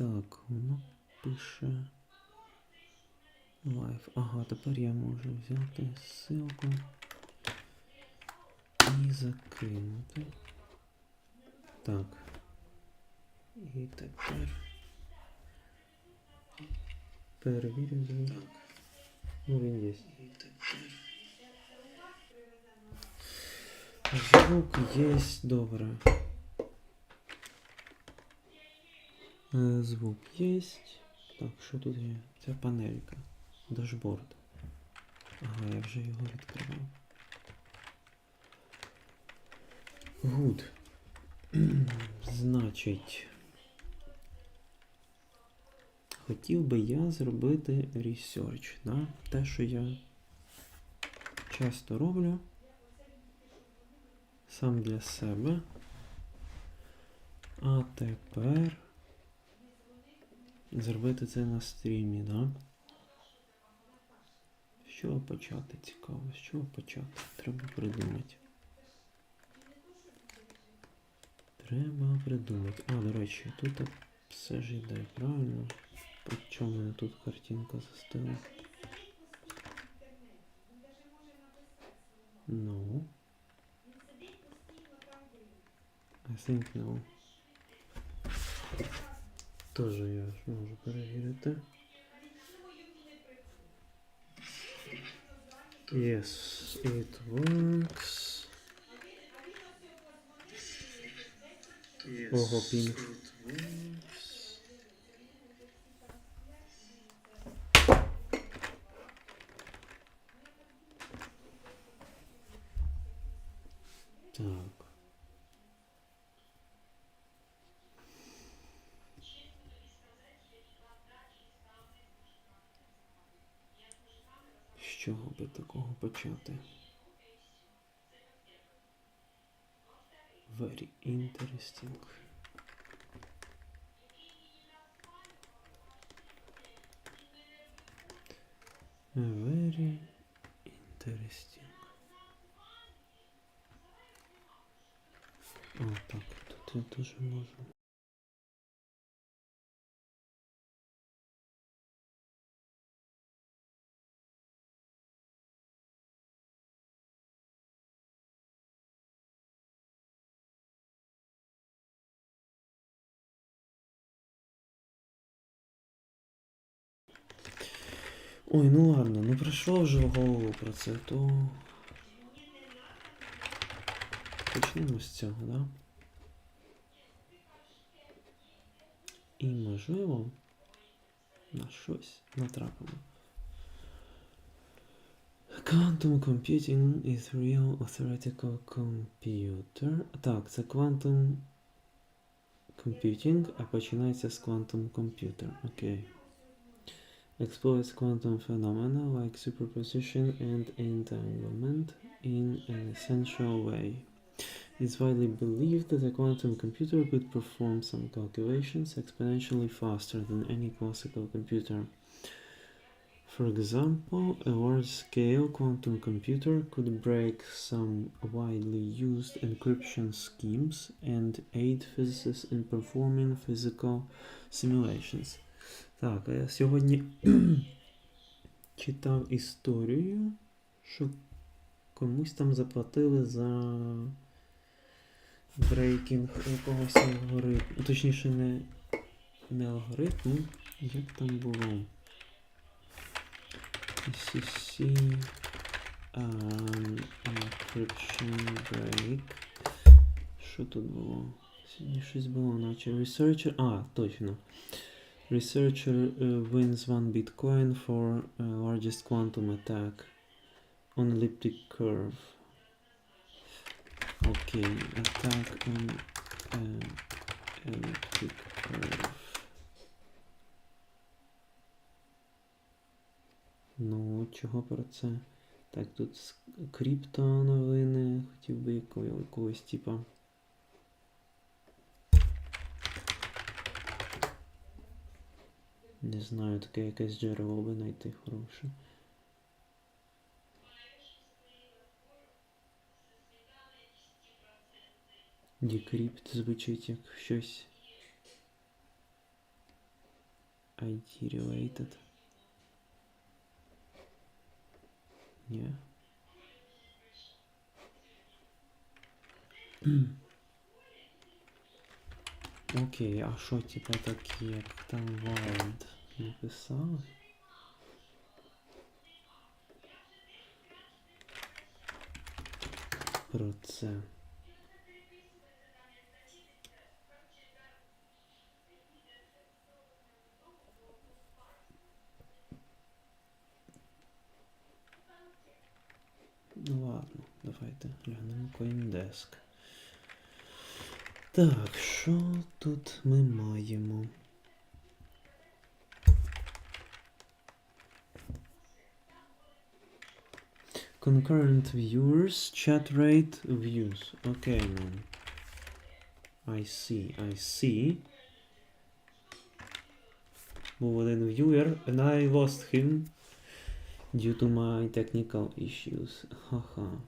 Так, воно пише лайф. Ага, тепер я можу взяти ссылку і закинути. Так. І тепер перевірю звук. Так. Ну, він є. І тепер звук є, добре. Звук є. Так, що тут є? Це панелька. Дашборд. Ага, я вже його відкривав. Good. Значить, хотів би я зробити research, да? Те, що я часто роблю сам для себе. А тепер зробити це на стрімі, да? З чого почати? Цікаво, з чого почати? Треба придумати. Треба придумати. А, до речі, тут все ж йде, правильно? Чому в мене тут картинка застила? No. I think no. Тоже я можу перевірити. Yes, it works. Ого, пінг. Так. З чого би такого почати? Very interesting. Very interesting. О, так, тут я теж можу. Ой, ну ладно, ну прийшло вже в голову про це, то почнемо з цього, да? І, можливо, на щось натрапимо. Quantum computing is real theoretical computer. Так, це quantum computing, а починається з quantum computer. Окей. Exploits quantum phenomena like superposition and entanglement in an essential way. It's widely believed that a quantum computer could perform some calculations exponentially faster than any classical computer. For example, a large-scale quantum computer could break some widely used encryption schemes and aid physicists in performing physical simulations. Так, а я сьогодні читав історію, що комусь там заплатили за брейкінг якогось алгоритму. Точніше, не алгоритму, як там було. CC encryption break. Що тут було? Сьогодні щось було, наче researcher. А, точно. Researcher wins 1 Bitcoin for largest quantum attack on elliptic curve. Okay, attack on elliptic curve. Ну, чого про це? Так, тут крипто новини, хотів би якогось типа. Не знаю, таке якесь джерело би знайти хороше. Decrypt звучить як щось IT related. Yeah. Окей, а що типа такі, як там Wild написали? Про це. Ну ладно, давайте глянемо CoinDesk. Так, що тут ми маємо? Concurrent viewers, chat rate, views. Okay, man. I see. Був один viewer, and I lost him due to my technical issues. Haha.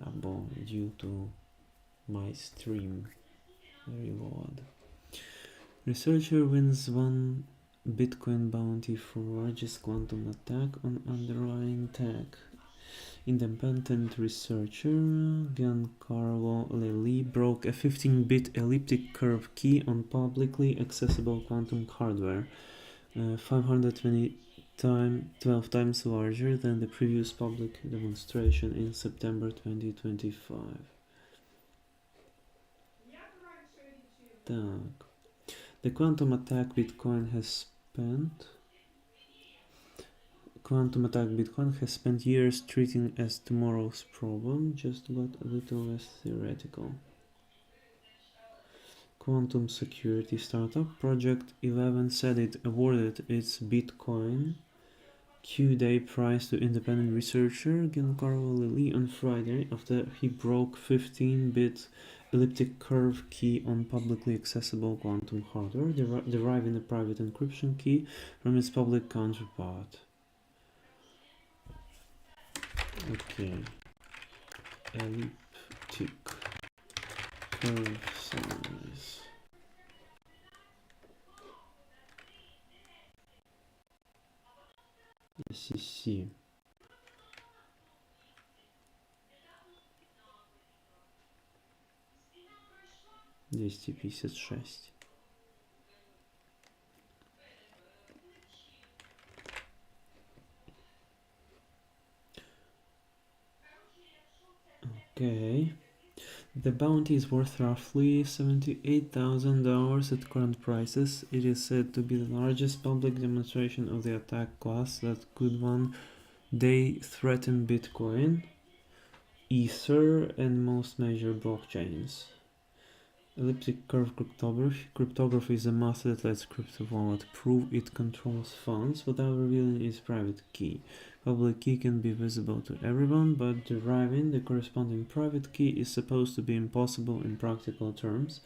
Або due to my stream reward. Researcher wins one Bitcoin bounty for largest quantum attack on underlying tech. Independent researcher Giancarlo Lelli broke a 15-bit elliptic curve key on publicly accessible quantum hardware, 12 times larger than the previous public demonstration in September 2025. Так. The quantum attack Bitcoin has spent years treating as tomorrow's problem, just got a little less theoretical. Quantum security startup Project 11 said it awarded its Bitcoin Q-Day prize to independent researcher Giancarlo Lelli on Friday after he broke 15-bit elliptic curve key on publicly accessible quantum hardware, deriving a private encryption key from its public counterpart. Okay. Elliptic curve size. SEC. $256. Okay. The bounty is worth roughly $78,000 at current prices. It is said to be the largest public demonstration of the attack class that could one day threaten Bitcoin, Ether, and most major blockchains. Elliptic curve cryptography is a method that lets crypto wallet prove it controls funds without revealing its private key. Public key can be visible to everyone, but deriving the corresponding private key is supposed to be impossible in practical terms.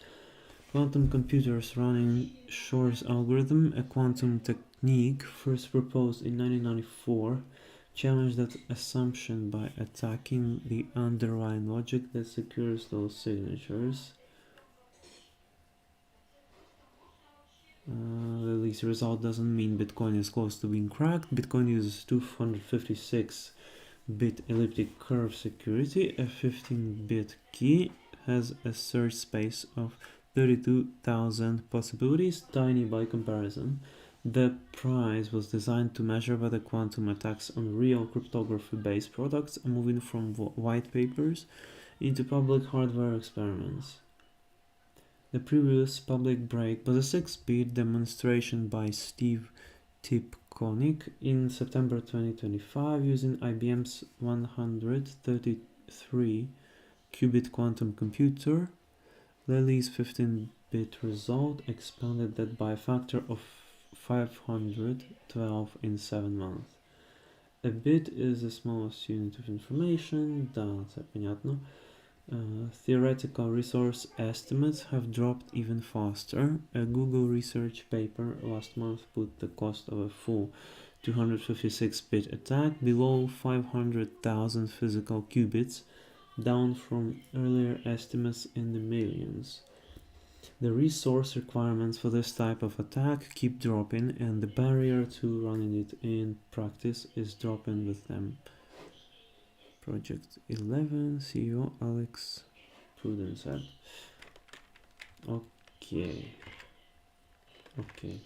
Quantum computers running Shor's algorithm, a quantum technique first proposed in 1994, challenge that assumption by attacking the underlying logic that secures those signatures. This result doesn't mean Bitcoin is close to being cracked. Bitcoin uses 256-bit elliptic curve security. A 15-bit key has a search space of 32,000 possibilities, tiny by comparison. The prize was designed to measure whether quantum attacks on real cryptography-based products are moving from white papers into public hardware experiments. The previous public break was a 6-bit demonstration by Steve Tipkonik in September 2025 using IBM's 133-qubit quantum computer. Lelli's 15-bit result expanded that by a factor of 512 in 7 months. A bit is the smallest unit of information, да, це понятно. Theoretical resource estimates have dropped even faster. A Google research paper last month put the cost of a full 256-bit attack below 500,000 physical qubits, down from earlier estimates in the millions. The resource requirements for this type of attack keep dropping, and the barrier to running it in practice is dropping with them. Project 11, CEO Alex Prudence. Окей. Окей.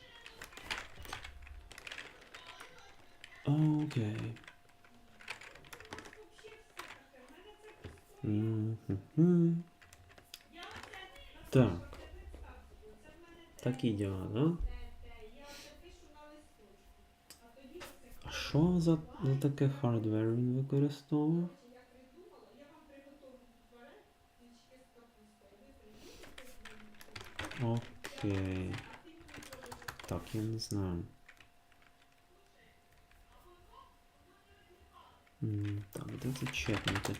Окей. Так. Такі діла, да? А що за таке хардвер він використовував? Окей. Так, я не знаю. Так, де це чекнути?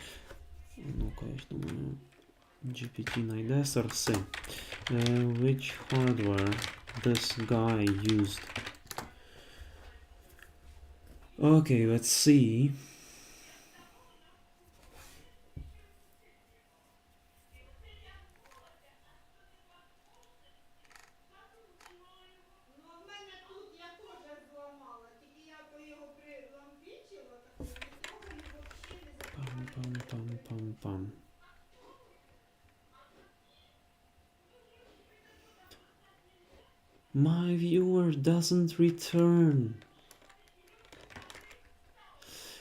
Ну-ка, я ж думаю, GPT найде сорси. Which hardware this guy used? Okay, let's see. Пам-пам-пам-пам-пам. My viewer doesn't return.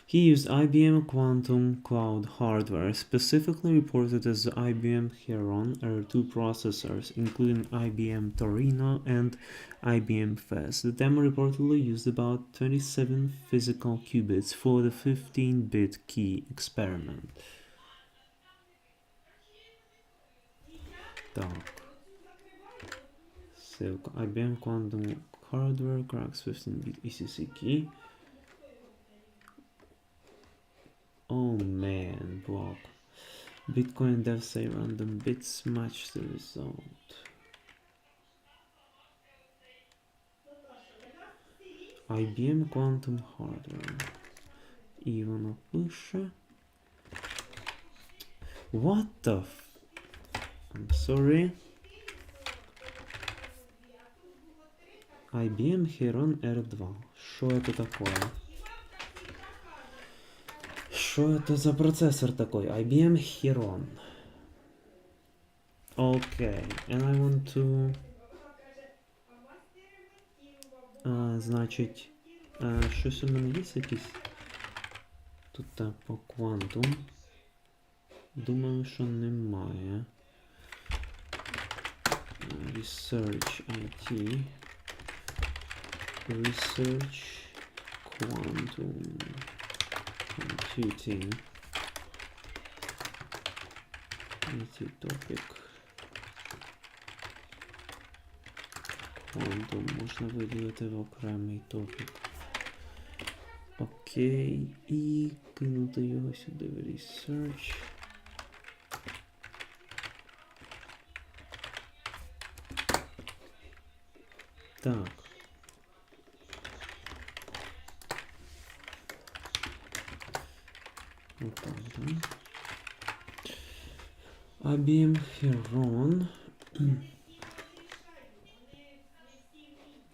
He used IBM Quantum Cloud hardware, specifically reported as the IBM Heron R2 processors, including IBM Torino and IBM Fez. The demo reportedly used about 27 physical qubits for the 15-bit key experiment. Так. Ссылка. IBM Quantum Hardware cracks 15-bit ECC key. Oh man, block. Bitcoin devs say random bits match the result. IBM Quantum Hardware. І воно пише. What the f... I'm sorry. IBM Heron R2. Що это такое? Что это за процессор такой? IBM Heron. Okay, and I want to... значить, щось у мене є якісь? Тут по квантум. Думаю, що немає. Research IT. Research Quantum Computing. IT topic. Quantum можна виділити в окремий топік. Окей. І кинути його сюди в Research. Так. Отак, да? IBM Heron.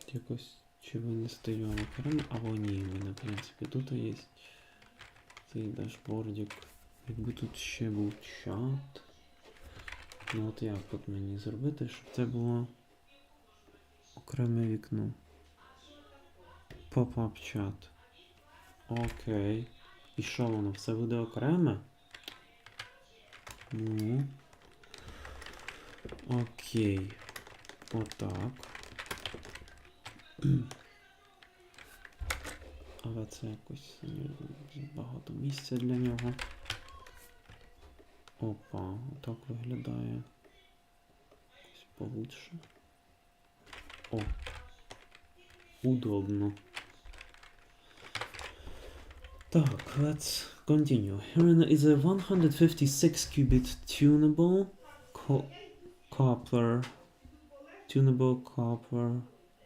Якось чи винести його окремо, або ні, в мене, в принципі, тут є цей дашбордик. Якби тут ще був чат. Ну от як от мені зробити, щоб це було окреме вікно. Pop-up чат. Окей. І що воно? Все буде окреме? Ну. Окей. Отак. Але це якось багато місця для нього. Опа, отак виглядає. Якось получше. О! Удобно. Так, let's continue. Here is a 156 qubit tunable copper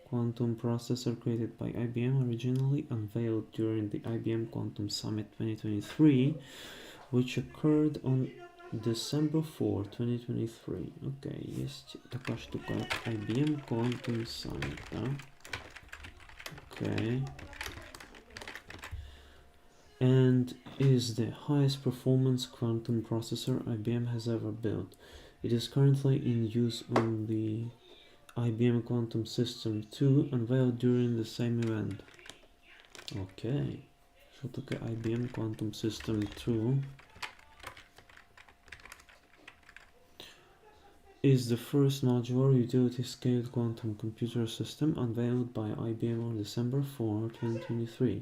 quantum processor created by IBM, originally unveiled during the IBM Quantum Summit 2023, which occurred on December 4, 2023. Окей, есть такая штука, IBM Quantum Summit, да? Окей. And is the highest performance quantum processor IBM has ever built. It is currently in use on the IBM Quantum System 2, unveiled during the same event. Окей. Що таке IBM Quantum System 2? Is the first modular utility-scale quantum computer system unveiled by IBM on December 4, 2023.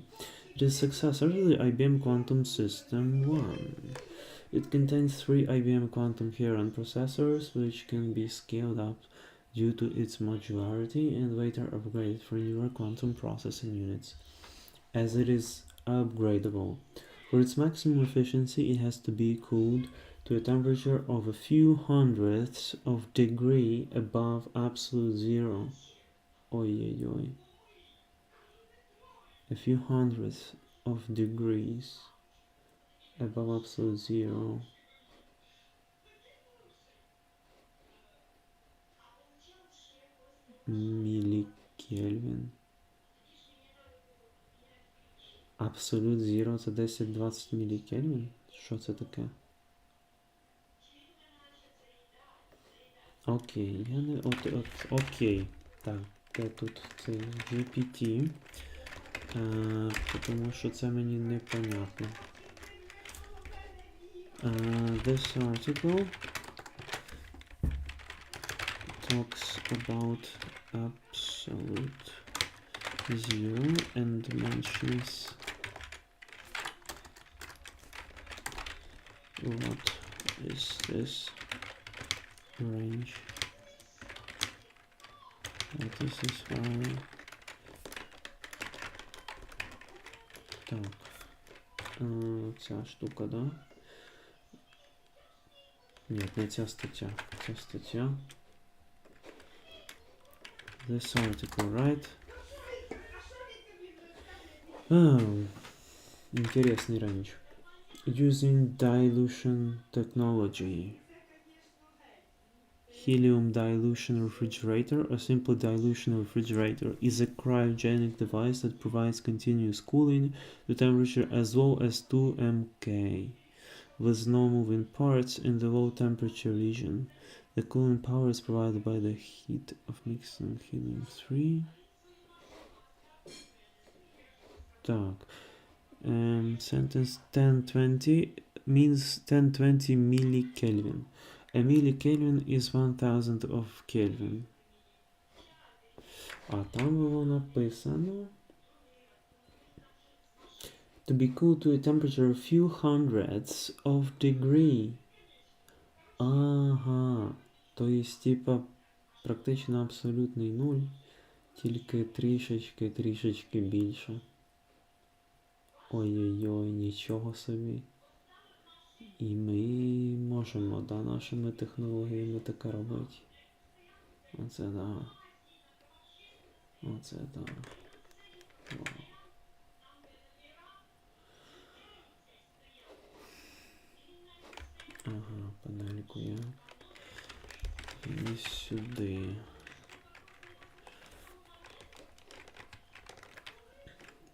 It is successor to the IBM Quantum System 1. It contains 3 IBM Quantum Heron processors, which can be scaled up due to its modularity and later upgraded for newer quantum processing units, as it is upgradable. For its maximum efficiency, it has to be cooled to a temperature of a few hundredths of degree above absolute zero. Oi. A few hundredths of degrees above absolute zero. Мілікельвін. Absolute zero це 10-20 мілікельвін? Що це таке? Окей, я не... Окей. Так, де тут цей GPT? Тому що це мені непонятно. This article talks about absolute zero and mentions what is this range. What is this value? Так. Ця штука, да? Ні, не ця стаття. Ця стаття. This article, right? Интересный range. Using dilution technology. Helium dilution refrigerator, a simple dilution refrigerator, is a cryogenic device that provides continuous cooling to temperature as low as 2 mK, with no moving parts in the low temperature region. The cooling power is provided by the heat of mixing helium-3. Так. Sentence 1020 means 1020 millikelvin. A millikelvin is 1000 of Kelvin. А там було написано to be cooled to a temperature of few hundredths of degree. Ага. То есть, типа, практично абсолютний нуль, тільки трішечки більше. Ой-ой-ой, нічого собі. І ми можемо, да, нашими технологіями таке робити. Оце да. Оце да. Вау. Ага, панельку я. І сюди.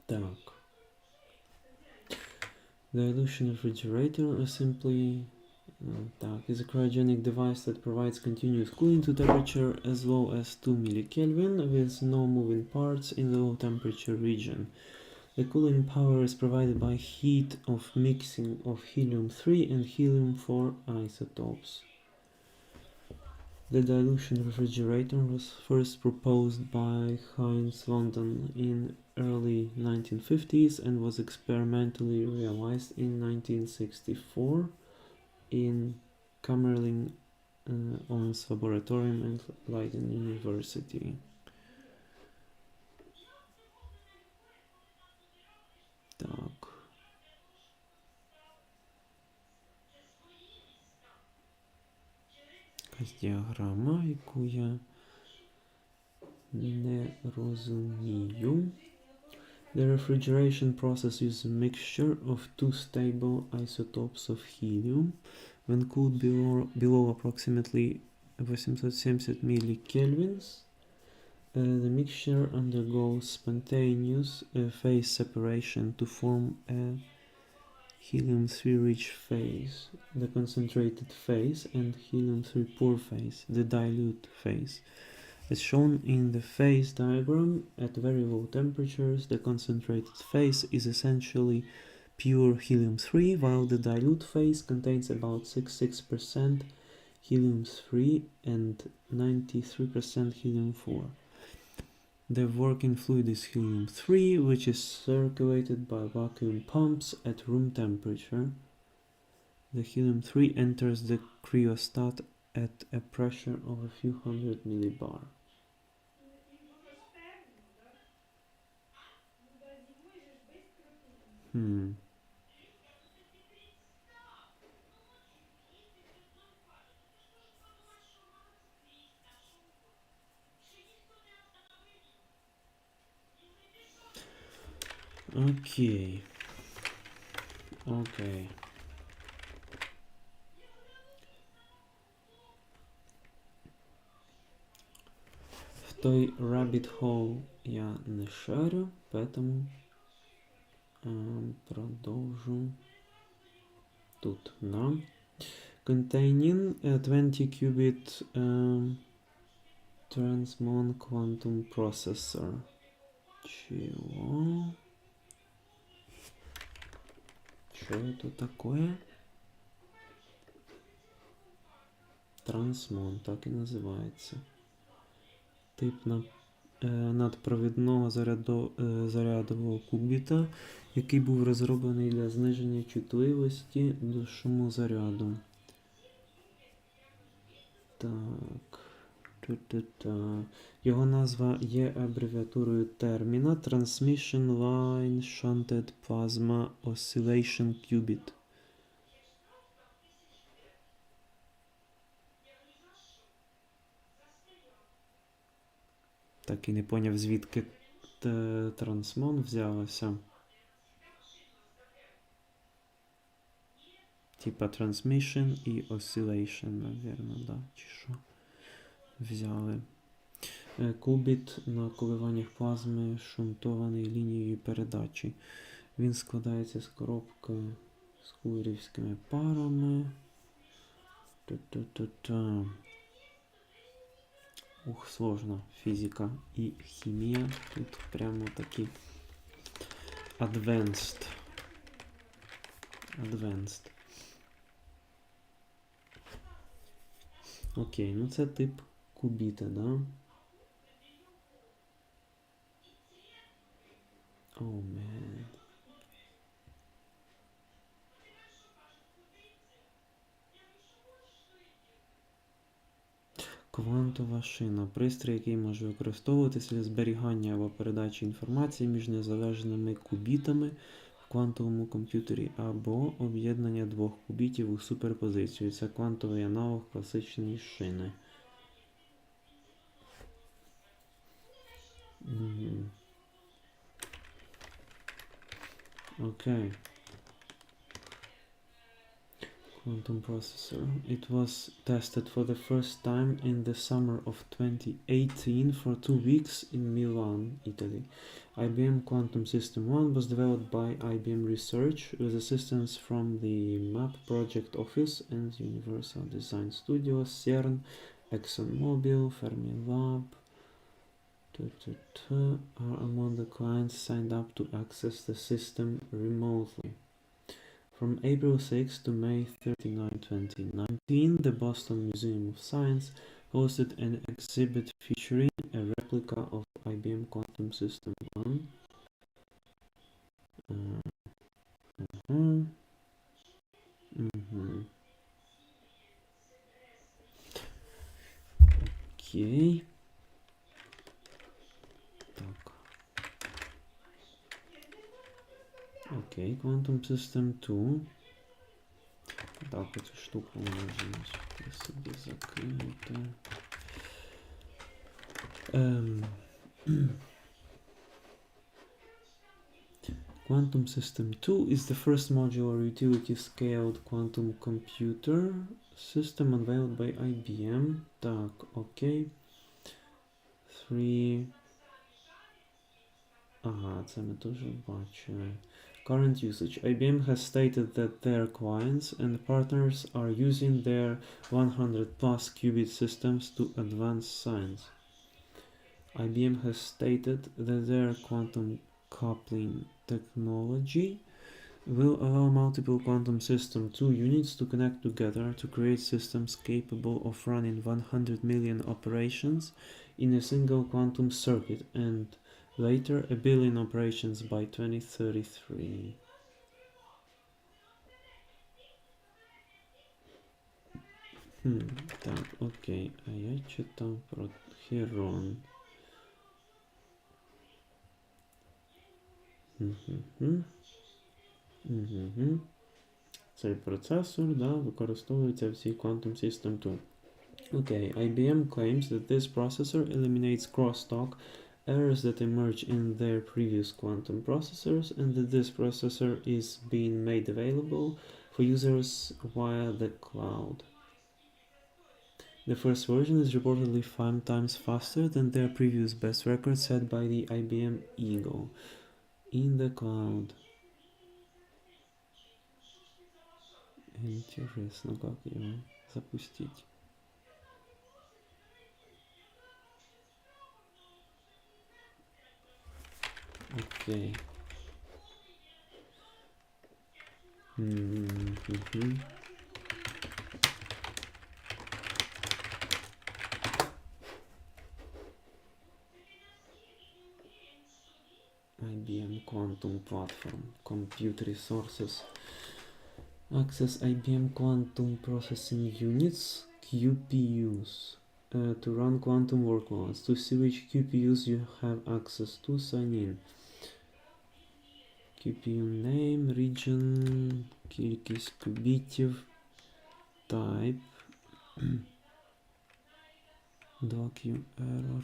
Так. Dilution refrigerator is a cryogenic device that provides continuous cooling to temperature as low as 2 millikelvin with no moving parts in the low temperature region. The cooling power is provided by heat of mixing of helium-3 and helium-4 isotopes. The dilution refrigerator was first proposed by Heinz London in early 1950s and was experimentally realized in 1964 in Kamerlingh-Onnes Laboratorium at Leiden University. Так. Якась діаграма, яку я не розумію. The refrigeration process uses a mixture of two stable isotopes of helium. When cooled below approximately 870 millikelvins, the mixture undergoes spontaneous phase separation to form a helium-3 rich phase, the concentrated phase, and helium-3 poor phase, the dilute phase. As shown in the phase diagram, at very low temperatures, the concentrated phase is essentially pure helium-3, while the dilute phase contains about 66% helium-3 and 93% helium-4. The working fluid is helium-3, which is circulated by vacuum pumps at room temperature. The helium-3 enters the cryostat at a pressure of a few hundred millibar. Окей. В той rabbit hole я не шарю, поэтому продолжу тут, да. Containing a 20-qubit transmon quantum processor. Чего? Что это такое? Трансмон, так і називається. Тип надпровідного зарядового кубіта, який був розроблений для зниження чутливості до шуму заряду. Так. Його назва є абревіатурою терміна Transmission Line Shunted Plasma Oscillation Qubit. Так і не поняв, звідки трансмон взялося. Типа transmission і oscillation, навірно, да, чи що взяли. Кубіт на коливаннях плазми шунтований лінією передачі. Він складається з коробки з курівськими парами. Сложно. Фізика і хімія. Тут прямо такі advanced. Окей, ну це тип кубіта, да? Oh, man. Квантова шина. Пристрій, який може використовуватися для зберігання або передачі інформації між незалежними кубітами в квантовому комп'ютері або об'єднання двох кубітів у суперпозицію. Це квантовий аналог класичної шини. Okay. Quantum processor. It was tested for the first time in the summer of 2018 for 2 weeks in Milan, Italy. IBM Quantum System 1 was developed by IBM Research with assistance from the MAP Project Office and Universal Design Studios, CERN, ExxonMobil, Fermilab, are among the clients signed up to access the system remotely. From April 6 to May 39, 2019, the Boston Museum of Science hosted an exhibit featuring a replica of IBM Quantum System 1. Окей. Так. Окей, Quantum System 2. Так, цю штуку можемо собі закинути. Quantum System 2 is the first modular utility-scaled quantum computer system unveiled by IBM. Так, окей. 3. Ага, це ми теж бачили. Current usage. IBM has stated that their clients and partners are using their 100+ qubit systems to advance science. IBM has stated that their quantum coupling technology will allow multiple quantum system 2 units to connect together to create systems capable of running 100 million operations in a single quantum circuit and later a billion operations by 2033. Так, окей, а я читав про Херон. Цей процесор, да, використовується в цій Quantum System 2. Okay, IBM claims that this processor eliminates crosstalk errors that emerge in their previous quantum processors and that this processor is being made available for users via the cloud. The first version is reportedly 5 times faster than their previous best record set by the IBM Eagle. In the cloud. Интересно, как его запустить. Окей. IBM Quantum Platform, Compute Resources, Access IBM Quantum Processing Units, QPUs, to run quantum workloads. To see which QPUs you have access to, sign in. QPU name, region, кількість кубітів, type, 2Q error.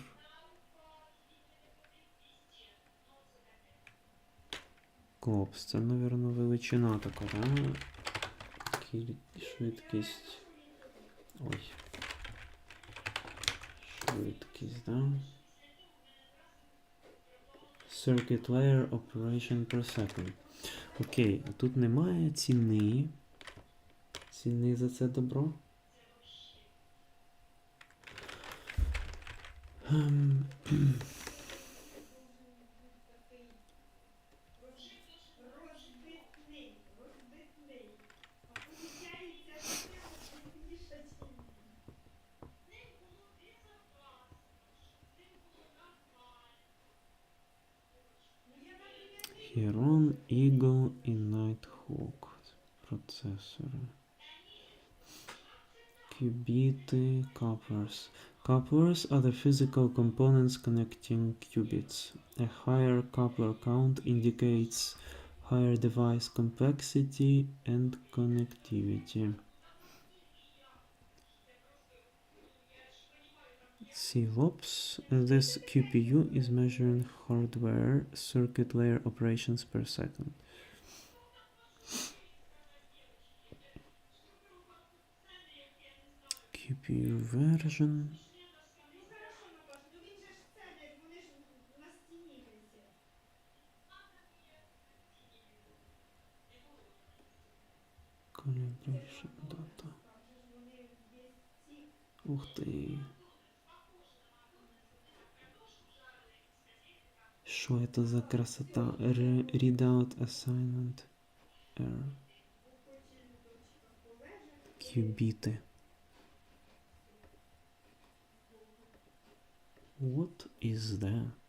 Клопс, це, напевно, величина така, да? Швидкість. Ой. Швидкість, да? Circuit layer operation per second. Окей, а тут немає ціни. Ціни за це добро. Heron, Eagle і Nighthawk. Процесори. Qubit, couplers. Couplers are the physical components connecting qubits. A higher coupler count indicates higher device complexity and connectivity. CLOPS. This QPU is measuring hardware circuit layer operations per second. QPU version. Calibration data. Ух ты. Что это за красота? Readout assignment error. Qubity. What is that?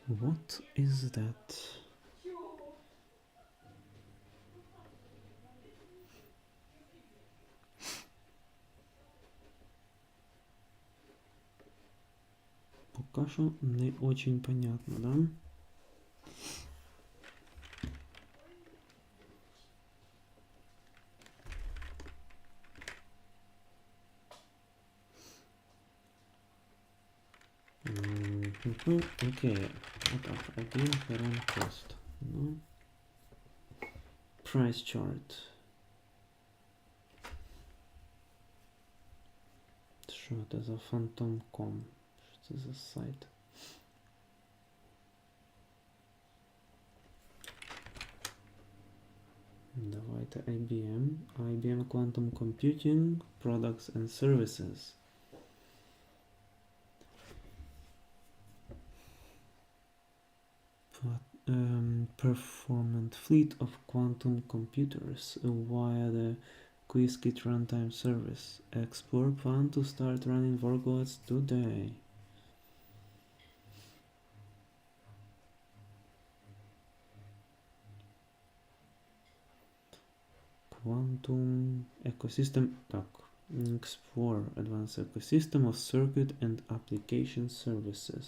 What is that? Пока что не очень понятно, да? Окей. Отак, IBM current cost. Ну. Price chart. Що це за Phantom.com? Що це за сайт? Давайте IBM Quantum Computing Products and Services. Performant fleet of quantum computers via the Qiskit runtime service. Explore plan to start running workloads today. Quantum ecosystem. Так. Explore advanced ecosystem of circuit and application services.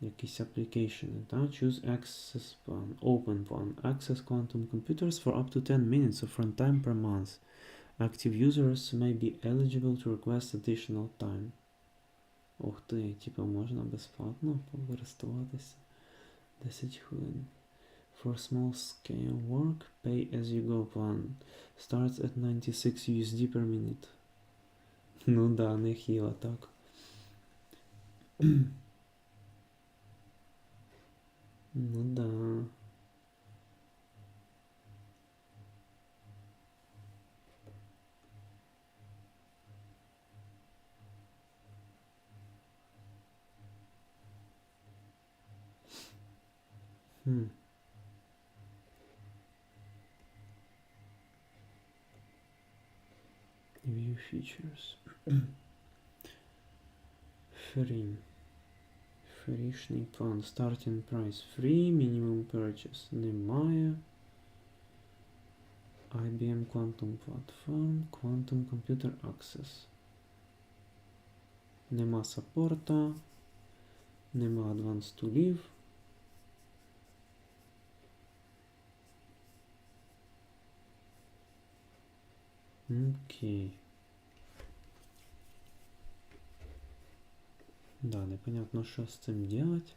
Якісь application. Choose access plan. Open plan. Access quantum computers for up to 10 minutes of runtime per month. Active users may be eligible to request additional time. Ух ти, типу можна безплатно користуватися 10 хвилин. For small scale work, pay as you go plan. Starts at 96 USD per minute. Ну да, нехило так. Ну да. View features. Free. Фрішний план. Starting price free. Minimum purchase. Немає. IBM Quantum Platform. Quantum Computer Access. Нема саппорта. Нема advanced тулів. Окей. Да, непонятно, что с этим делать.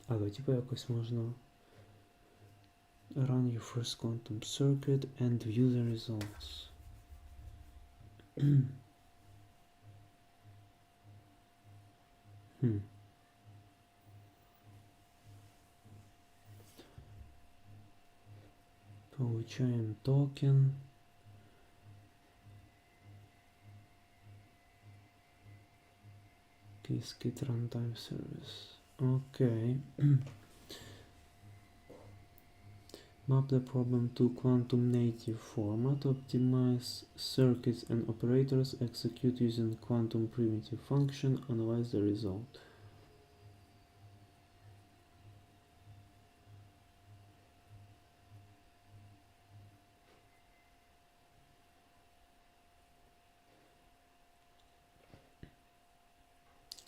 Але типу якось можна run your first quantum circuit and view the results. Получаем токен. Qiskit runtime service. Okay. Map the problem to quantum native format. Optimize circuits and operators. Execute using quantum primitive function. Analyze the result.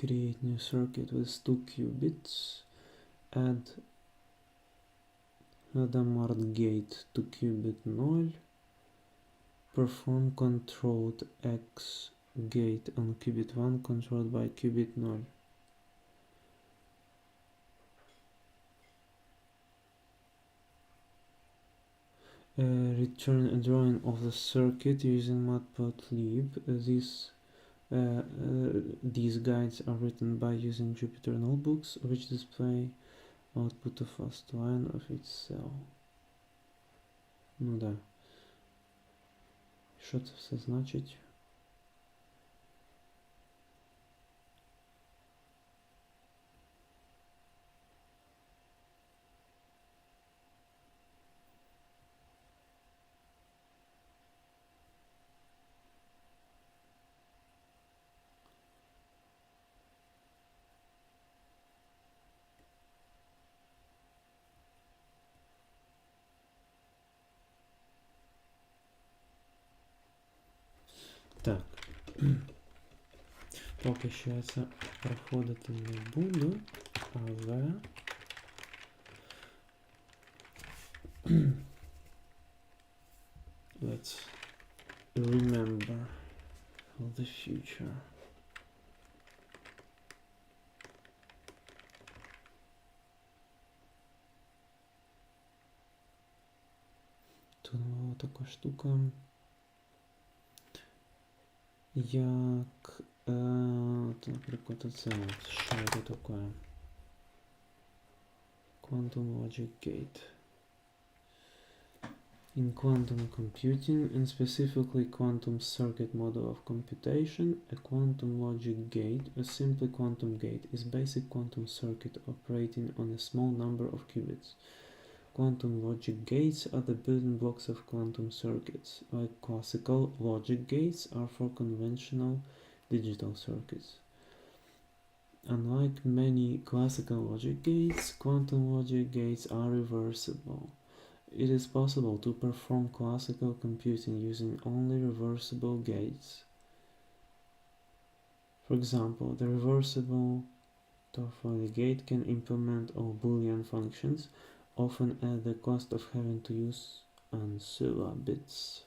Create new circuit with 2 qubits. Add a marked gate to qubit 0. Perform controlled X gate on qubit 1 controlled by qubit 0. Return a drawing of the circuit using matplotlib. These guides are written by using Jupyter notebooks, which display output of first line of each cell. Ну да. Що це все значить? Так. Поки що я це проходити не буду, але let's remember for the future. Тут була така штука, як, наприклад, оце, що це таке? Quantum logic gate. In quantum computing, and specifically quantum circuit model of computation, a quantum logic gate, a simple quantum gate, is basic quantum circuit operating on a small number of qubits. Quantum logic gates are the building blocks of quantum circuits, like classical logic gates are for conventional digital circuits. Unlike many classical logic gates, quantum logic gates are reversible. It is possible to perform classical computing using only reversible gates. For example, the reversible Toffoli gate can implement all Boolean functions, often at the cost of having to use ancilla bits.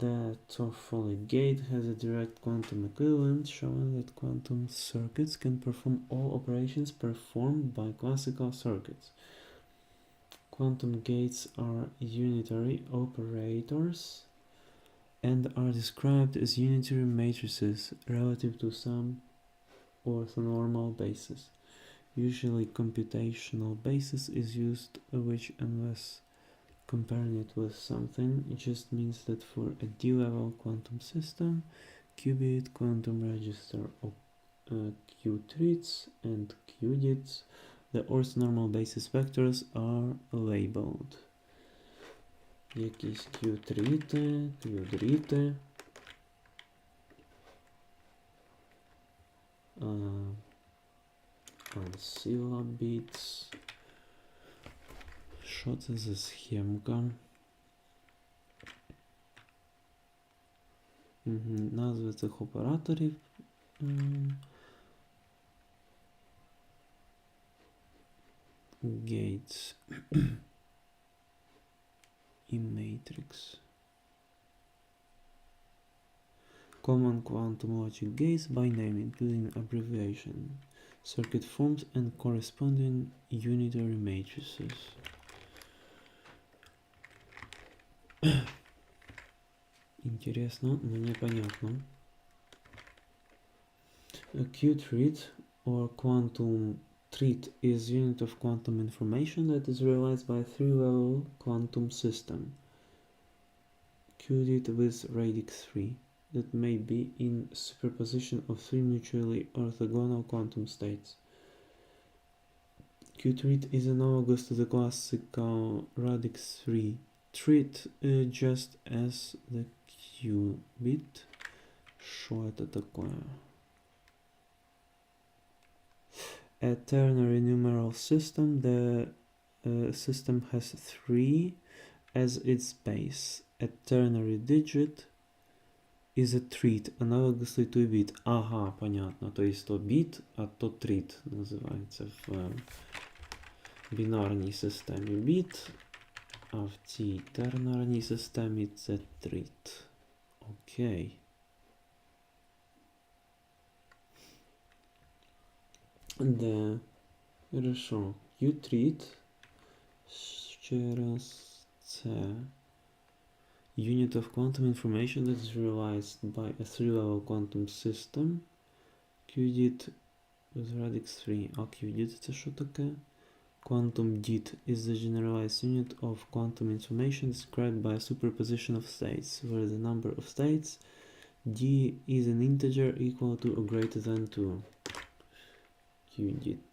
The Toffoli gate has a direct quantum equivalent, showing that quantum circuits can perform all operations performed by classical circuits. Quantum gates are unitary operators and are described as unitary matrices relative to some orthonormal basis. Usually computational basis is used, which, unless comparing it with something, it just means that for a d-level quantum system, qubit quantum register of q-treats and q-dits, the orthonormal basis vectors are labeled. Якісь q-тріти, q-дріти, ancilla bits. Що це за схемка? Назви цих операторів. Gates і matrix. Common quantum logic gates by name, including abbreviation, circuit forms and corresponding unitary matrices. Интересно, но непонятно. A Q-treat or quantum treat is unit of quantum information that is realized by a three-level quantum system, qubit with radix 3, that may be in superposition of three mutually orthogonal quantum states. Q-treat is analogous to the classical radix 3 treat, just as the qubit. Что это такое? A ternary numeral system, the system has 3 as its base. A ternary digit is a treat, analogously to a bit. Ага, понятно. То есть то bit, а то treat називається в бінарній системі bit, а в цій тернарній системі це treat. Окей. Да, хорошо. Q-treat, ще раз, це unit of quantum information that is realized by a three-level quantum system. Qubit with radix 3. А qubit це що таке? Quantum dit is the generalized unit of quantum information described by a superposition of states, where the number of states d is an integer equal to or greater than 2. Qubit.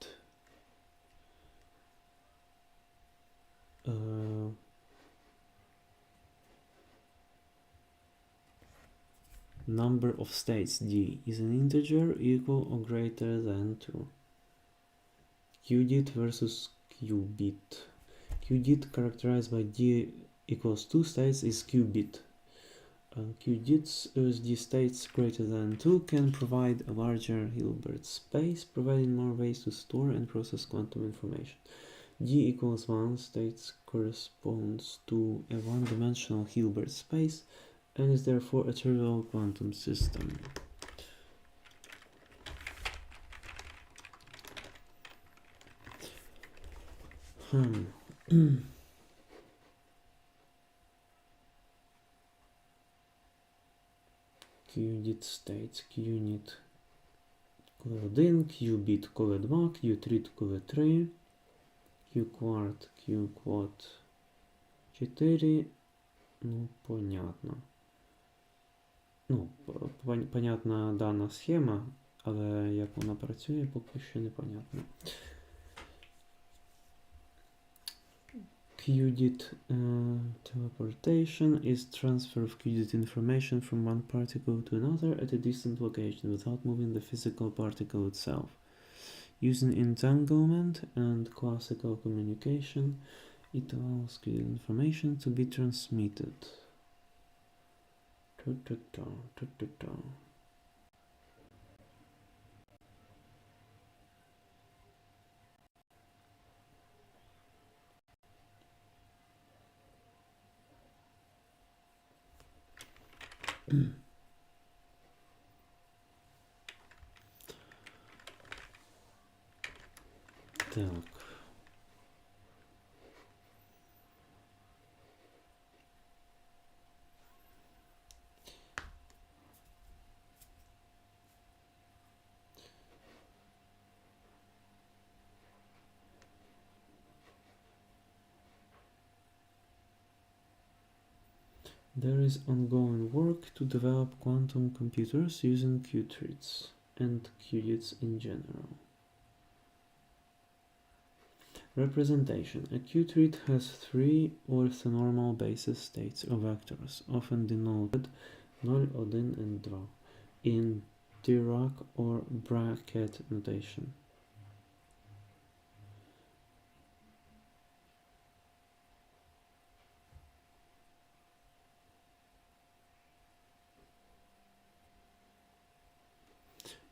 Number of states d is an integer equal or greater than 2. Qubit versus qubit. Qubit characterized by d equals 2 states is qubit. qubits USD states greater than 2 can provide a larger Hilbert space, providing more ways to store and process quantum information. D equals 1 states corresponds to a one-dimensional Hilbert space and is therefore a trivial quantum system. Qubit states qunit коли 1, qbit коли 2, qtrit коли 3, qquart, qquat 4. Ну, понятно. Ну, понятна дана схема, але як вона працює, поки що непонятно. Qubit teleportation is transfer of qubit information from one particle to another at a distant location without moving the physical particle itself. Using entanglement and classical communication, it allows qubit information to be transmitted. Так. There is ongoing work to develop quantum computers using qubits and qubits in general. Representation. A qubit has 3 orthonormal basis states or vectors, often denoted 0, 1 and 2 in Dirac or bracket notation.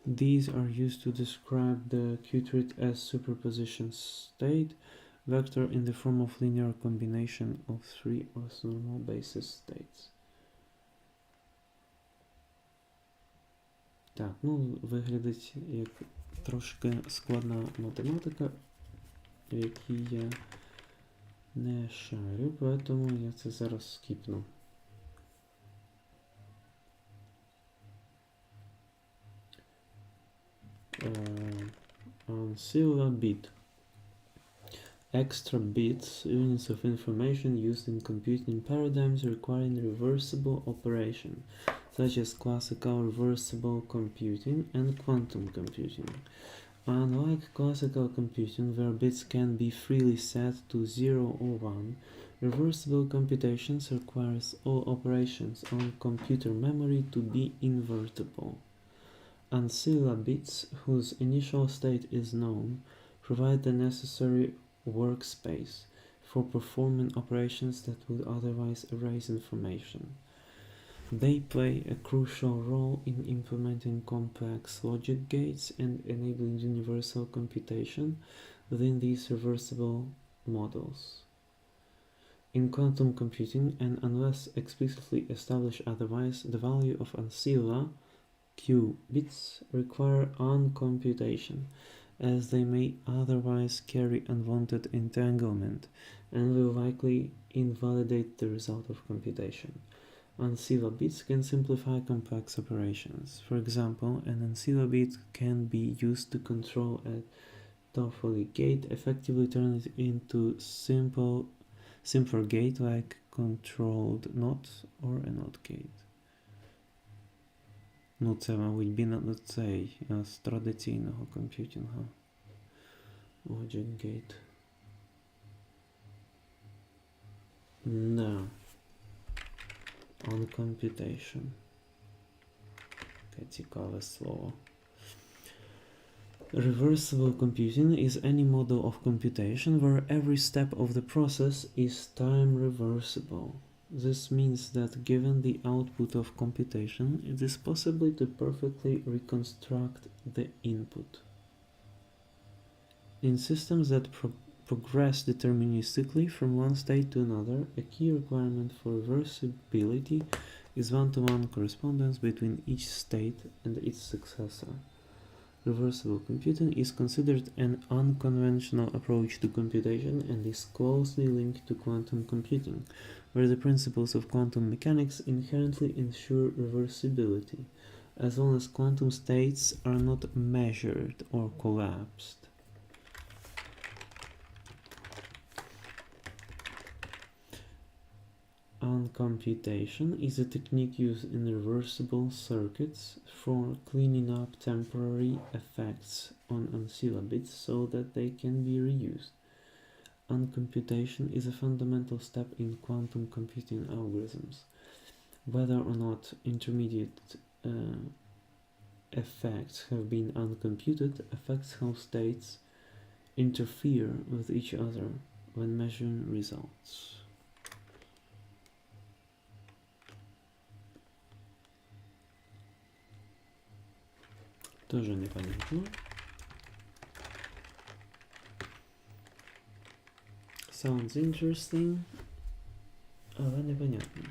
These are used to describe the qubit as superposition state vector in the form of linear combination of 3 orthonormal basis states. Так, ну, виглядить як трошки складна математика, в якій я не шарю, поэтому я це зараз скіпну. Ancilla bit. Extra bits, units of information used in computing paradigms requiring reversible operation, such as classical reversible computing and quantum computing. Unlike classical computing, where bits can be freely set to 0 or 1, reversible computations requires all operations on computer memory to be invertible. Ancilla bits, whose initial state is known, provide the necessary workspace for performing operations that would otherwise erase information. They play a crucial role in implementing complex logic gates and enabling universal computation within these reversible models. In quantum computing, and unless explicitly established otherwise, the value of ancilla qubits require uncomputation, as they may otherwise carry unwanted entanglement and will likely invalidate the result of computation. Ancilla bits can simplify complex operations. For example, an ancilla bit can be used to control a Toffoli gate, effectively turn it into simpler gate like controlled NOT or a NOT gate. Ну, це, мабуть, цей з традиційного комп'ютингу. Logic Gate. Да. On computation. Таке цікаве слово. Reversible computing is any model of computation where every step of the process is time reversible. This means that given the output of computation, it is possible to perfectly reconstruct the input. In systems that progress deterministically from one state to another, a key requirement for reversibility is one-to-one correspondence between each state and its successor. Reversible computing is considered an unconventional approach to computation and is closely linked to quantum computing, where the principles of quantum mechanics inherently ensure reversibility, as long as quantum states are not measured or collapsed. Uncomputation is a technique used in reversible circuits for cleaning up temporary effects on ancilla bits so that they can be reused. Uncomputation is a fundamental step in quantum computing algorithms. Whether or not intermediate effects have been uncomputed affects how states interfere with each other when measuring results. Тоже непонятно. Sounds interesting, але непонятно.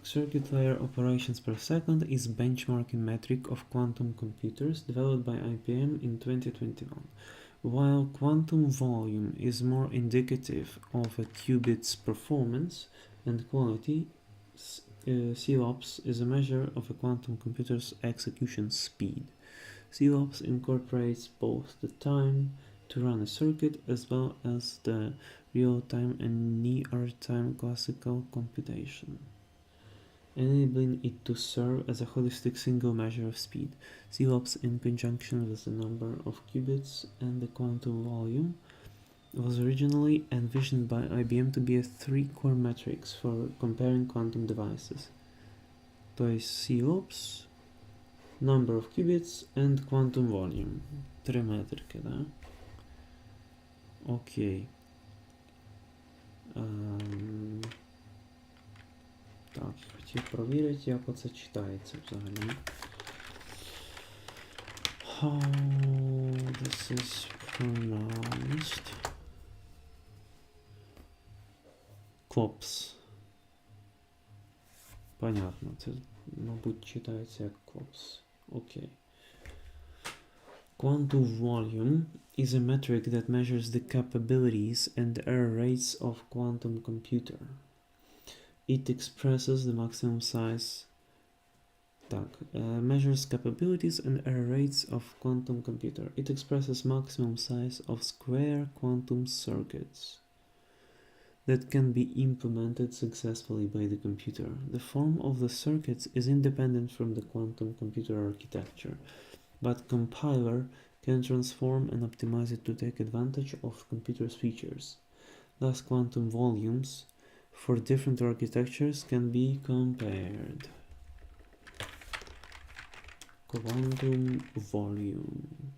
Circuit layer operations per second is benchmarking metric of quantum computers developed by IBM in 2021. While quantum volume is more indicative of a qubit's performance and quality, CLOPS is a measure of a quantum computer's execution speed. CLOPS incorporates both the time to run a circuit as well as the real-time and near-time classical computation, enabling it to serve as a holistic single measure of speed. CLOPS, in conjunction with the number of qubits and the quantum volume, was originally envisioned by IBM to be a three-core metrics for comparing quantum devices. То есть CLOPS, number of qubits and quantum volume. Три метрики, да? Окей. Так, хотів провірити, як оце читається взагалі. How this is pronounced. CLOPS. Понятно, це, мабуть, читається як CLOPS. Окей. Quantum volume is a metric that measures the capabilities and error rates of quantum computer. It expresses the maximum size. Measures capabilities and error rates of quantum computer. It expresses maximum size of square quantum circuits that can be implemented successfully by the computer. The form of the circuits is independent from the quantum computer architecture, but compiler can transform and optimize it to take advantage of computer's features. Thus, quantum volumes for different architectures can be compared. Quantum volume.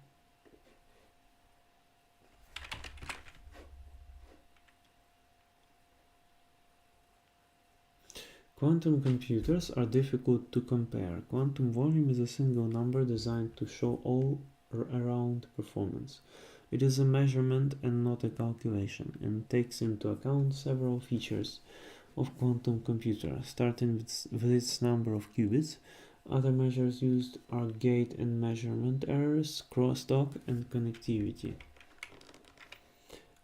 Quantum computers are difficult to compare. Quantum volume is a single number designed to show all-around performance. It is a measurement and not a calculation, and takes into account several features of quantum computer, starting with its number of qubits. Other measures used are gate and measurement errors, crosstalk, and connectivity.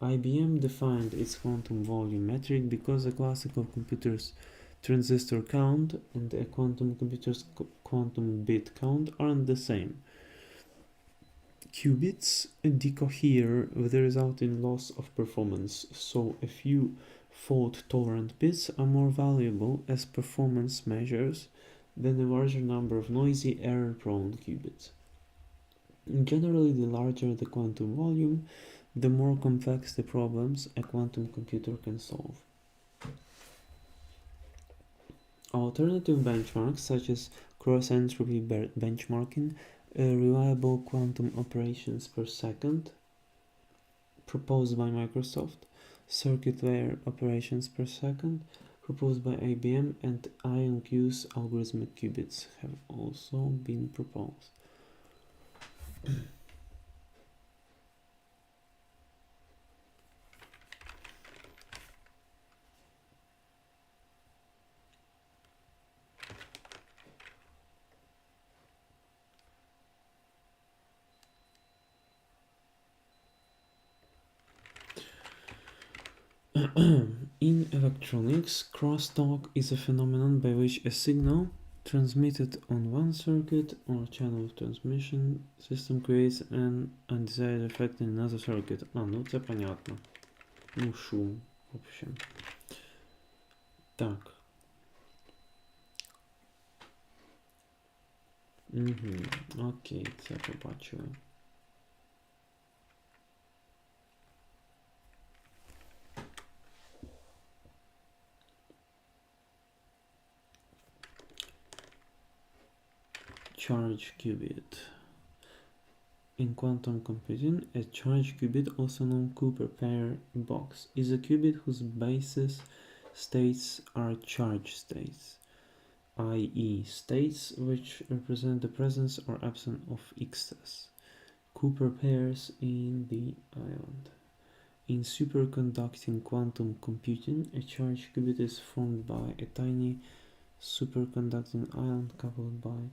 IBM defined its quantum volume metric because a classical computer's transistor count and a quantum computer's quantum bit count aren't the same. Qubits decohere with the resulting loss of performance, so a few fault-tolerant bits are more valuable as performance measures than a larger number of noisy, error-prone qubits. Generally, the larger the quantum volume, the more complex the problems a quantum computer can solve. Alternative benchmarks, such as cross-entropy benchmarking, reliable quantum operations per second, proposed by Microsoft, circuit layer operations per second, proposed by IBM, and IonQ's algorithmic qubits have also been proposed. In electronics, crosstalk is a phenomenon by which a signal transmitted on one circuit or channel of transmission system creates an undesired effect in another circuit. Ну це понятно. Ну, шум, в общем. Так. Окей, це побачили. Charge qubit. In quantum computing, a charge qubit, also known Cooper pair box, is a qubit whose basis states are charge states, i.e. states which represent the presence or absence of excess, Cooper pairs in the island. In superconducting quantum computing, a charge qubit is formed by a tiny superconducting ion coupled by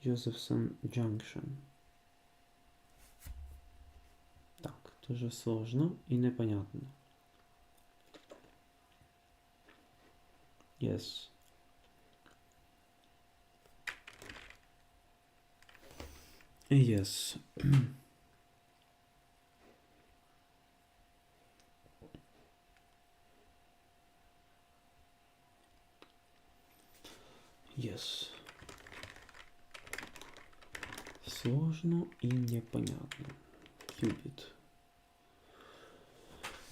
Josephson junction. Так, дуже сложно и непонятно. Yes. Yes. Yes. Сложно и непонятно. Qubit.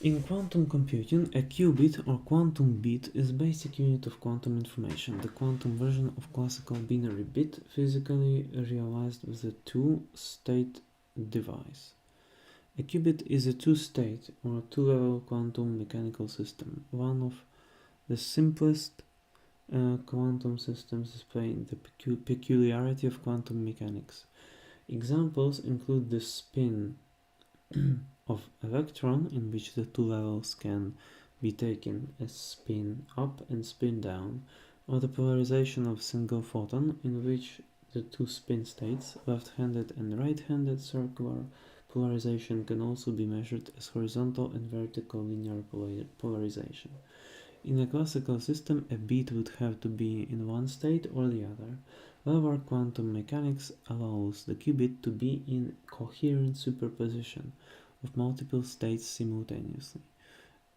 In quantum computing, a qubit or quantum bit is basic unit of quantum information, the quantum version of classical binary bit, physically realized with a two-state device. A qubit is a two-state or two-level quantum mechanical system, one of the simplest quantum systems displaying the peculiarity of quantum mechanics. Examples include the spin of electron, in which the two levels can be taken as spin up and spin down, or the polarization of single photon, in which the two spin states, left-handed and right-handed circular polarization, can also be measured as horizontal and vertical linear polarization. In a classical system, a bit would have to be in one state or the other. However, quantum mechanics allows the qubit to be in coherent superposition of multiple states simultaneously,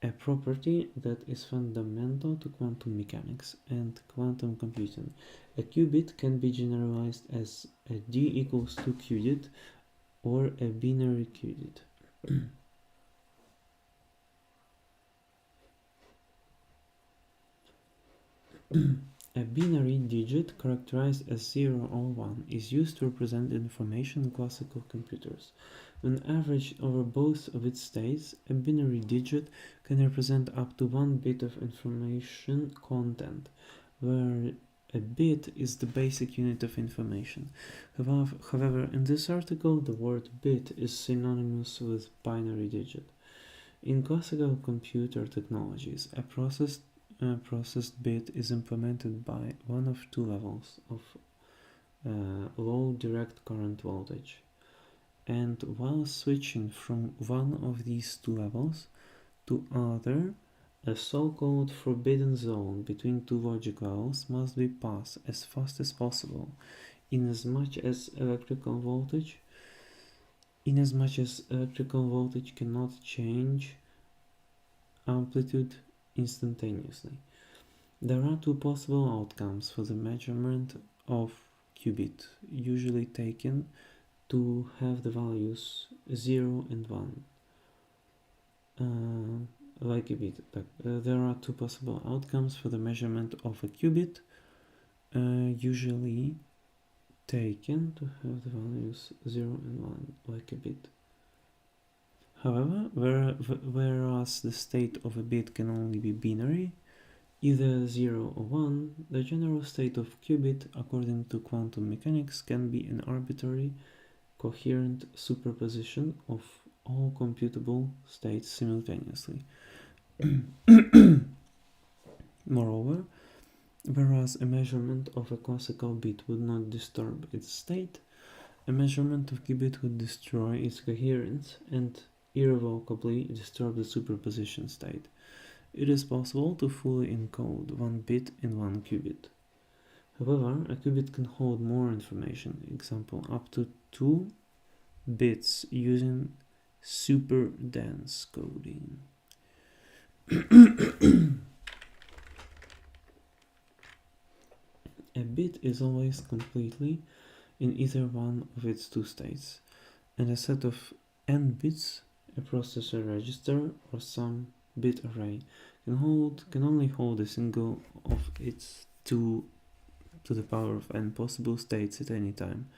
a property that is fundamental to quantum mechanics and quantum computing. A qubit can be generalized as a d equals 2 qubit or a binary qubit. A binary digit characterized as 0 or 1 is used to represent information in classical computers. When averaged over both of its states, a binary digit can represent up to 1 bit of information content, where a bit is the basic unit of information. However, in this article, the word bit is synonymous with binary digit. In classical computer technologies, a processed bit is implemented by one of two levels of low direct current voltage, and while switching from one of these two levels to other, a so-called forbidden zone between two logic levels must be passed as fast as possible, inasmuch as electrical voltage cannot change amplitude instantaneously. There are two possible outcomes for the measurement of qubit, usually taken to have the values 0 and 1. Like a bit. There are two possible outcomes for the measurement of a qubit, usually taken to have the values 0 and 1, like a bit. However, whereas the state of a bit can only be binary, either 0 or 1, the general state of qubit, according to quantum mechanics, can be an arbitrary, coherent superposition of all computable states simultaneously. Moreover, whereas a measurement of a classical bit would not disturb its state, a measurement of qubit would destroy its coherence and irrevocably disturb the superposition state. It is possible to fully encode one bit in one qubit. However, a qubit can hold more information, example up to 2 bits using super dense coding. A bit is always completely in either one of its two states, and a set of n bits, a processor register or some bit array, can only hold a single of its 2 to the power of n possible states at any time.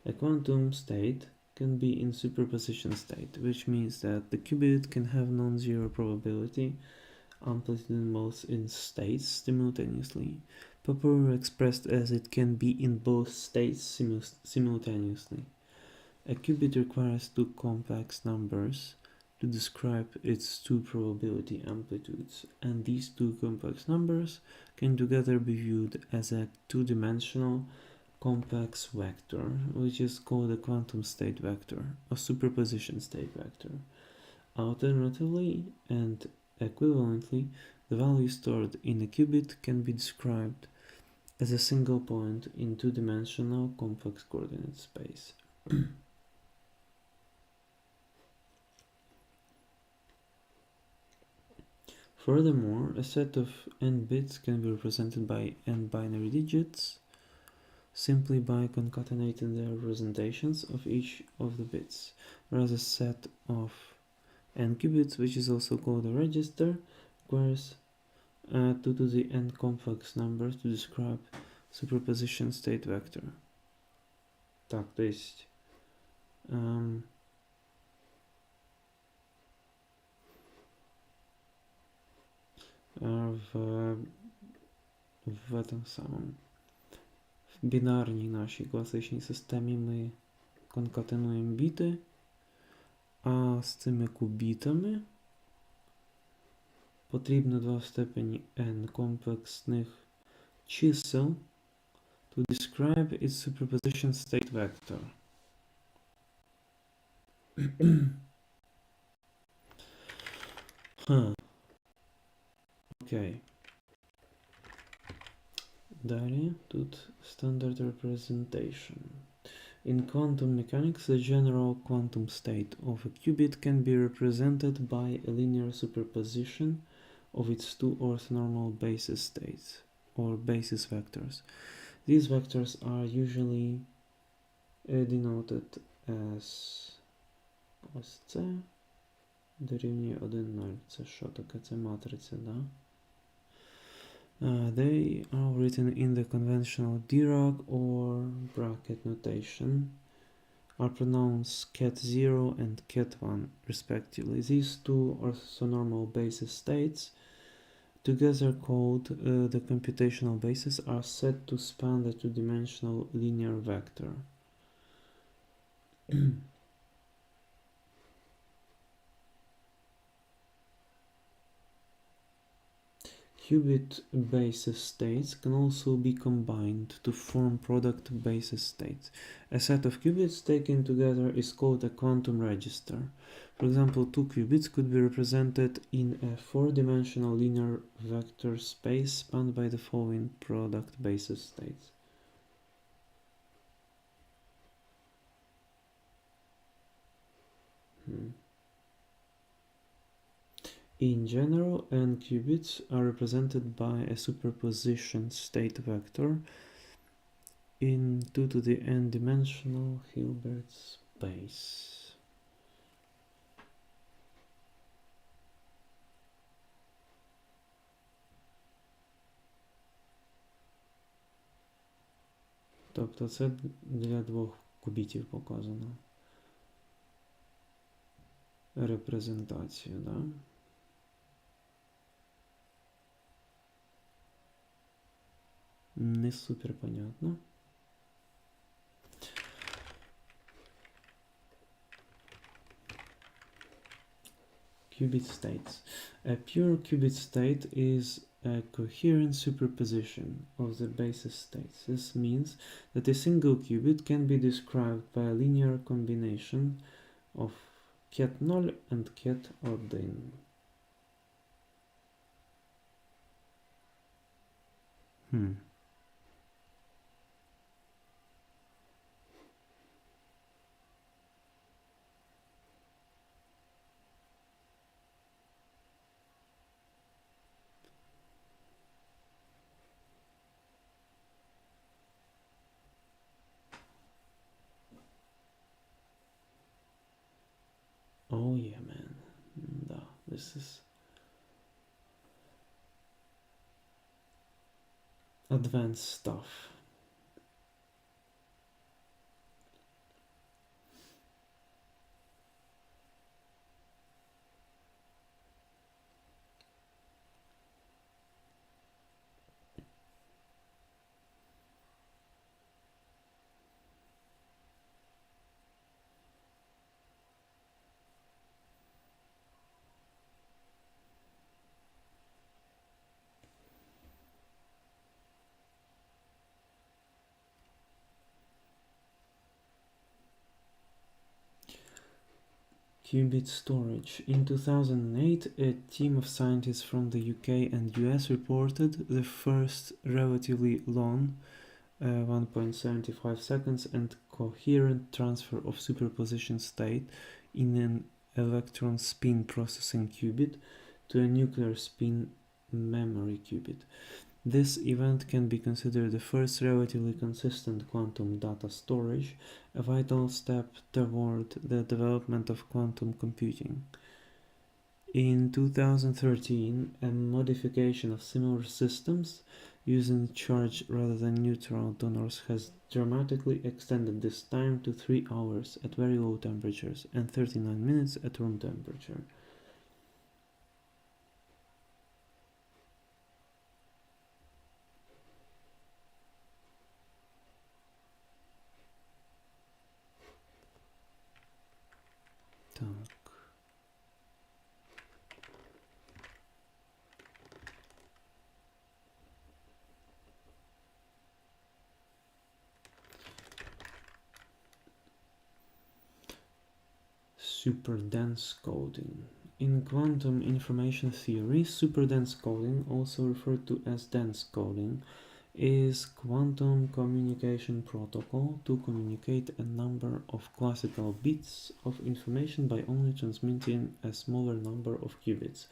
A quantum state can be in superposition state, which means that the qubit can have non-zero probability amplitude in both its states simultaneously, properly expressed as it can be in both states simultaneously. A qubit requires two complex numbers to describe its two probability amplitudes, and these two complex numbers can together be viewed as a two-dimensional complex vector, which is called a quantum state vector, or superposition state vector. Alternatively and equivalently, the value stored in a qubit can be described as a single point in two-dimensional complex coordinate space. Furthermore, a set of n bits can be represented by n binary digits simply by concatenating the representations of each of the bits, whereas a set of n qubits, which is also called a register, requires 2 to the n complex numbers to describe superposition state vector. Так, то есть в этом самом в бінарній нашій класичній системі ми конкатенуємо біти, а з цими кубітами потрібно 2 в степені n комплексних чисел to describe its superposition state vector. Окей. Далі тут standard representation. In quantum mechanics, the general quantum state of a qubit can be represented by a linear superposition of its two orthonormal basis states, or basis vectors. These vectors are usually denoted as ось це дорівнює 1, 0. Це що таке? Це матриця, да? They are written in the conventional Dirac or bracket notation, are pronounced ket0 and ket1 respectively. These two orthonormal basis states, together called the computational basis, are said to span the two-dimensional linear vector. Qubit basis states can also be combined to form product basis states. A set of qubits taken together is called a quantum register. For example, 2 qubits could be represented in a 4-dimensional linear vector space spanned by the following product basis states. In general, n qubits are represented by a superposition state vector in 2 to the n-dimensional Hilbert space. Тобто це для двох кубітів показано. Репрезентацію, да? Не супер понятно. Qubit states. A pure qubit state is a coherent superposition of the basis states. This means that a single qubit can be described by a linear combination of ket 0 and ket 1. Oh yeah, man. Да, this is advanced stuff. Qubit storage. In 2008, a team of scientists from the UK and US reported the first relatively long 1.75 seconds and coherent transfer of superposition state in an electron spin processing qubit to a nuclear spin memory qubit. This event can be considered the first relatively consistent quantum data storage, a vital step toward the development of quantum computing. In 2013, a modification of similar systems using charge rather than neutral donors has dramatically extended this time to 3 hours at very low temperatures and 39 minutes at room temperature. Так. Superdense coding. In quantum information theory, superdense coding, also referred to as dense coding, is quantum communication protocol to communicate a number of classical bits of information by only transmitting a smaller number of qubits,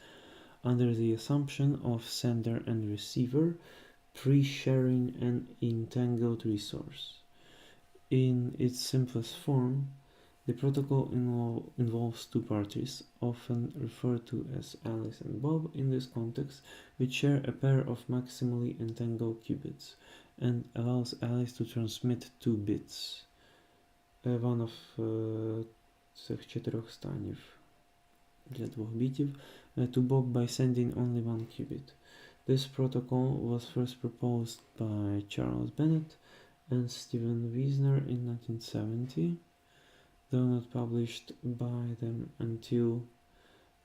under the assumption of sender and receiver pre-sharing an entangled resource. In its simplest form, the protocol involves two parties, often referred to as Alice and Bob in this context, which share a pair of maximally entangled qubits, and allows Alice to transmit 2 bits, one of цих 4 станів для 2 бітів, to Bob by sending only 1 qubit. This protocol was first proposed by Charles Bennett and Stephen Wiesner in 1970, though not published by them until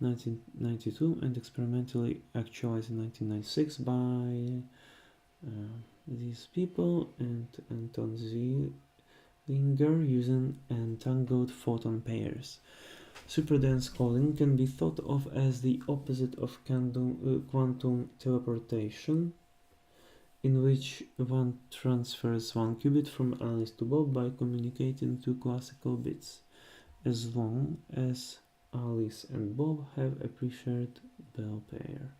1992 and experimentally actualized in 1996 by these people and Anton Zeilinger using entangled photon pairs. Superdense coding can be thought of as the opposite of quantum teleportation, in which one transfers 1 qubit from Alice to Bob by communicating 2 classical bits, as long as Alice and Bob have a pre-shared bell pair.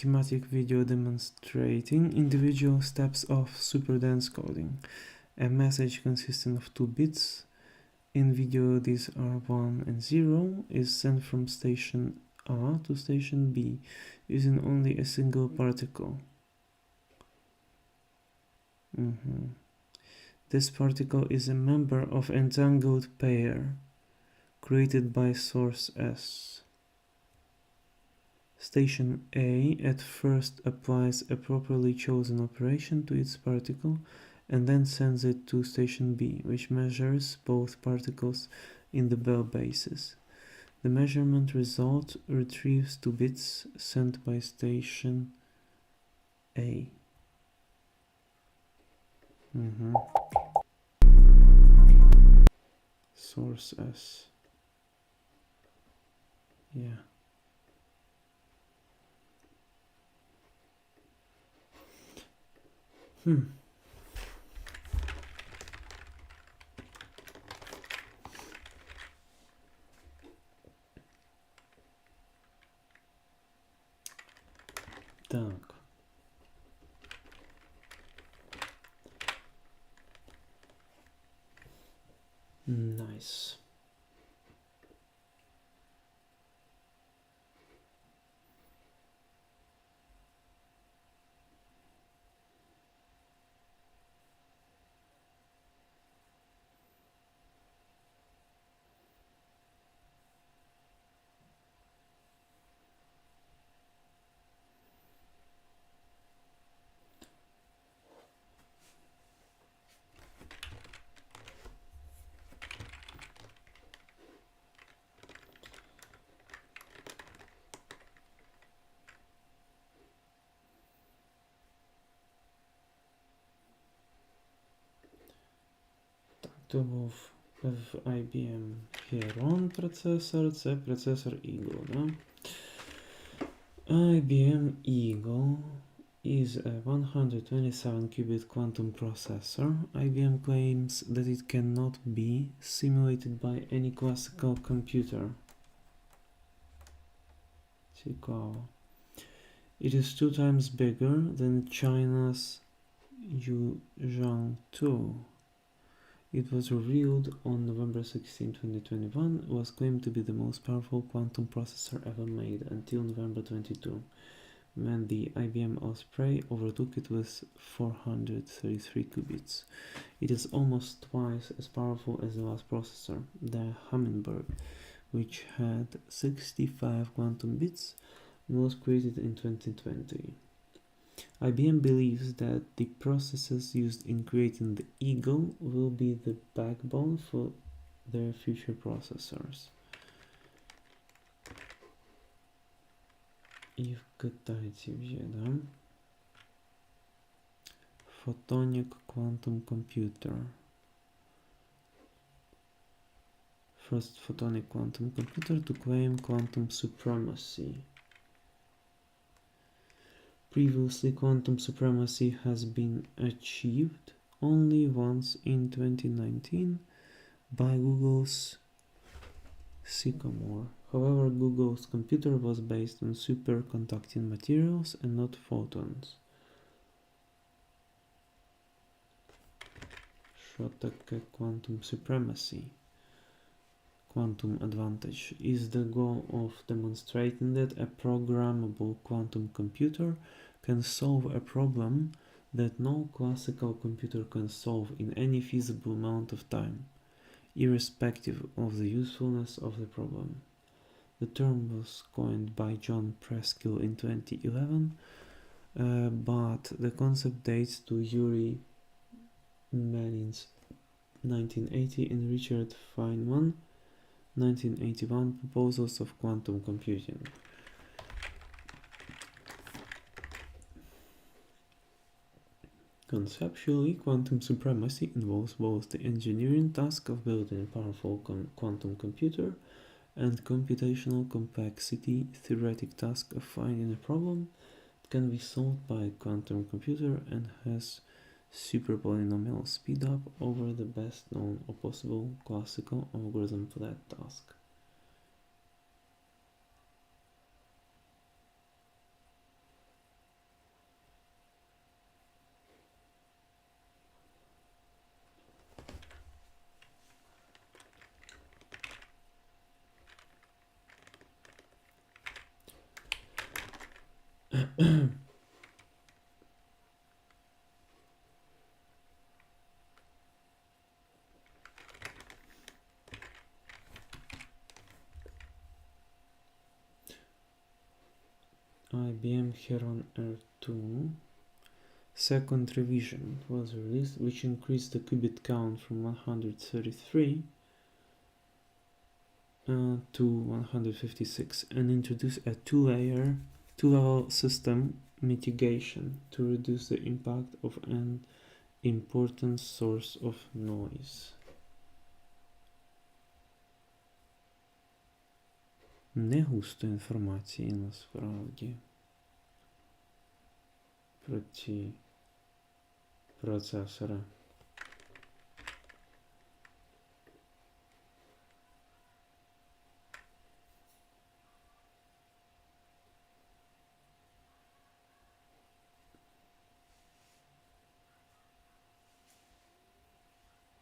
schematic video demonstrating individual steps of superdense coding. A message consisting of 2 bits. In video, these are 1 and 0, is sent from station A to station B using only a single particle. This particle is a member of entangled pair created by source S. Station A at first applies a properly chosen operation to its particle and then sends it to station B, which measures both particles in the Bell basis. The measurement result retrieves 2 bits sent by station A. Source S. Yeah. Так. Nice. То був в IBM Heron процесор, це процесор Eagle, да? IBM Eagle is a 127-qubit quantum processor. IBM claims that it cannot be simulated by any classical computer. Цікаво. It is 2 times bigger than China's Yuzhang 2. It was revealed on November 16, 2021. It was claimed to be the most powerful quantum processor ever made until November 22, when the IBM Osprey overtook it with 433 qubits. It is almost twice as powerful as the last processor, the Hummingbird, which had 65 quantum bits and was created in 2020. IBM believes that the processes used in creating the Eagle will be the backbone for their future processors. І в китайців є, да? Photonic quantum computer. First photonic quantum computer to claim quantum supremacy. Previously, quantum supremacy has been achieved only once in 2019 by Google's Sycamore. However, Google's computer was based on superconducting materials and not photons. Що таке quantum supremacy? Quantum advantage is the goal of demonstrating that a programmable quantum computer can solve a problem that no classical computer can solve in any feasible amount of time, irrespective of the usefulness of the problem. The term was coined by John Preskill in 2011, but the concept dates to Yuri Manin's 1980 and Richard Feynman 1981 proposals of quantum computing. Conceptually, quantum supremacy involves both the engineering task of building a powerful quantum computer and computational complexity theoretic task of finding a problem that can be solved by a quantum computer and has superpolynomial speedup over the best known or possible classical algorithm for that task. IBM Heron R2 second revision was released, which increased the qubit count from 133 to 156 and introduced a two-level system mitigation to reduce the impact of an important source of noise. Не густо інформації насправді про ці процесори.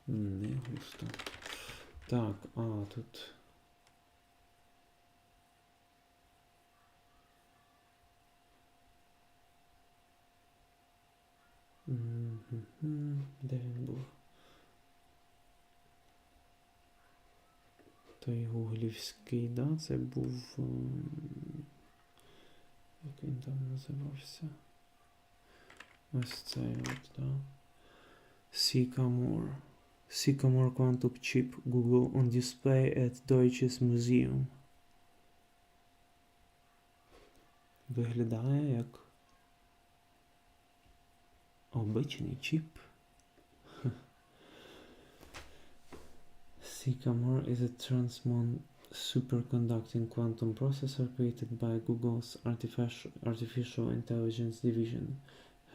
Не густо. Так, тут... Де він був? Той гуглівський, да? Це був... Як він там називався? Ось цей от, да? Sycamore Quantum Chip Google on display at Deutsches Museum. Виглядає як обичний чіп. Sycamore is a transmon superconducting quantum processor created by Google's artificial intelligence division.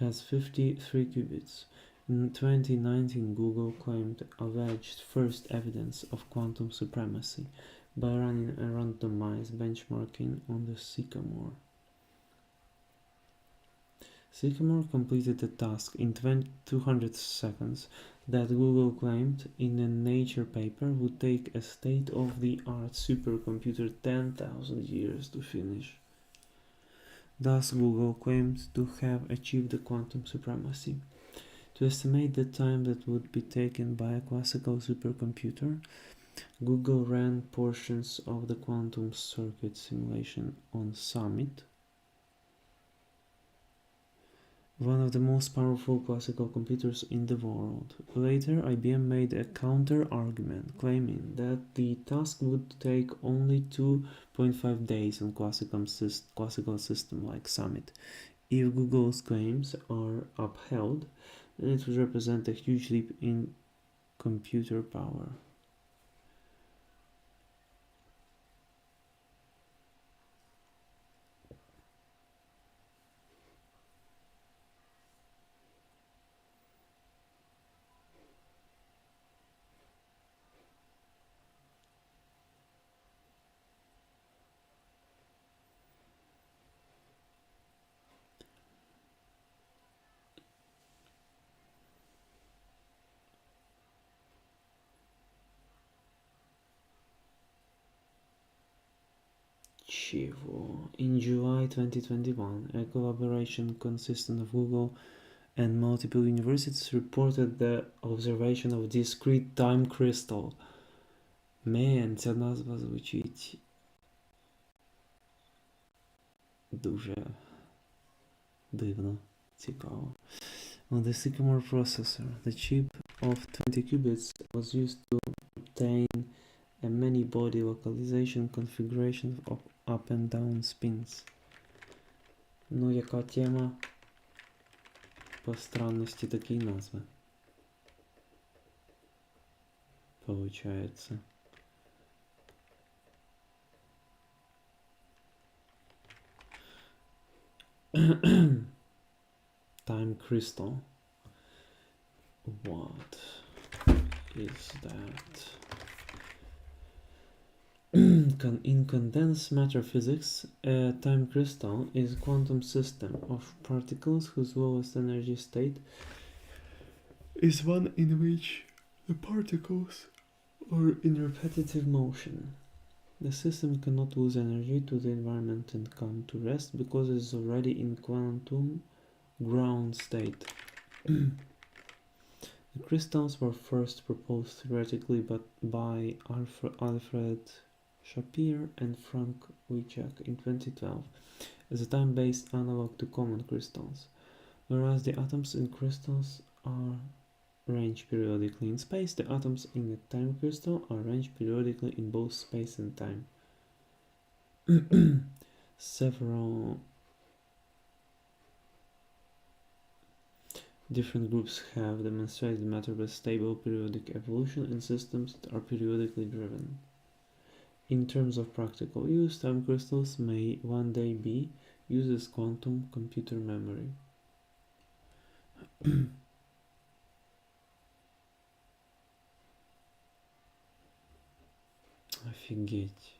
Has 53 qubits. In 2019, Google claimed alleged first evidence of quantum supremacy by running a randomized benchmarking on the Sycamore. Sycamore completed the task in 200 seconds that Google claimed in a Nature paper would take a state-of-the-art supercomputer 10,000 years to finish. Thus, Google claimed to have achieved the quantum supremacy. To estimate the time that would be taken by a classical supercomputer, Google ran portions of the quantum circuit simulation on Summit, one of the most powerful classical computers in the world. Later, IBM made a counter-argument, claiming that the task would take only 2.5 days on classical system like Summit. If Google's claims are upheld, then it would represent a huge leap in computer power. In July 2021, a collaboration consisting of Google and multiple universities reported the observation of discrete time crystal. Man, ця назва звучить дуже дивно, цікаво. On the Sycamore processor, the chip of 20 qubits was used to obtain a many-body localization configuration of up and down spins. Ну, яка тема по странності такій назви? Получается. Time crystal. What is that? In condensed matter physics, a time crystal is a quantum system of particles whose lowest energy state is one in which the particles are in repetitive motion. The system cannot lose energy to the environment and come to rest because it is already in quantum ground state. The crystals were first proposed theoretically by Alfred Shapir and Frank Wiczek in 2012 as a time-based analog to common crystals. Whereas the atoms in crystals are arranged periodically in space, the atoms in a time crystal are arranged periodically in both space and time. Several different groups have demonstrated matter-based stable periodic evolution in systems that are periodically driven. In terms of practical use, time crystals may one day be used as quantum computer memory. Офигеть.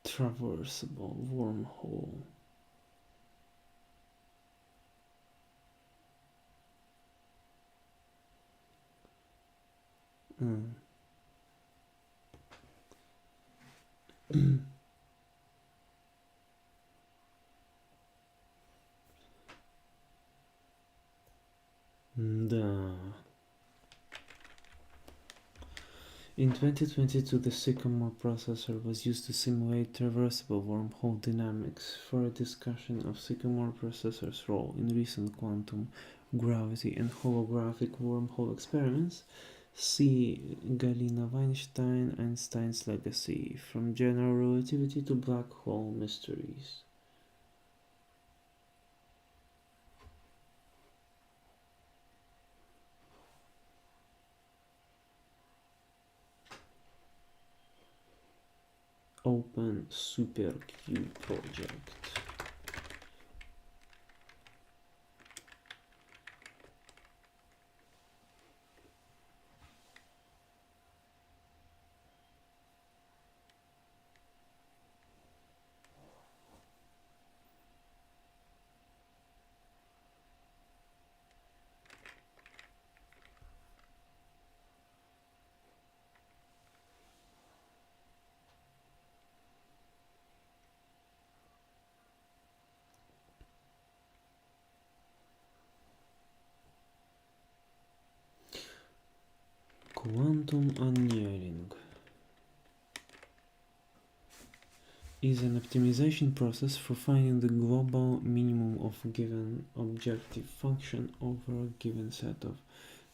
Traversable wormhole. Да. In 2022, the Sycamore processor was used to simulate traversable wormhole dynamics. For a discussion of Sycamore processor's role in recent quantum gravity and holographic wormhole experiments, see Galina Weinstein, Einstein's Legacy, From General Relativity to Black Hole Mysteries. Open SuperQ project. Quantum annealing is an optimization process for finding the global minimum of a given objective function over a given set of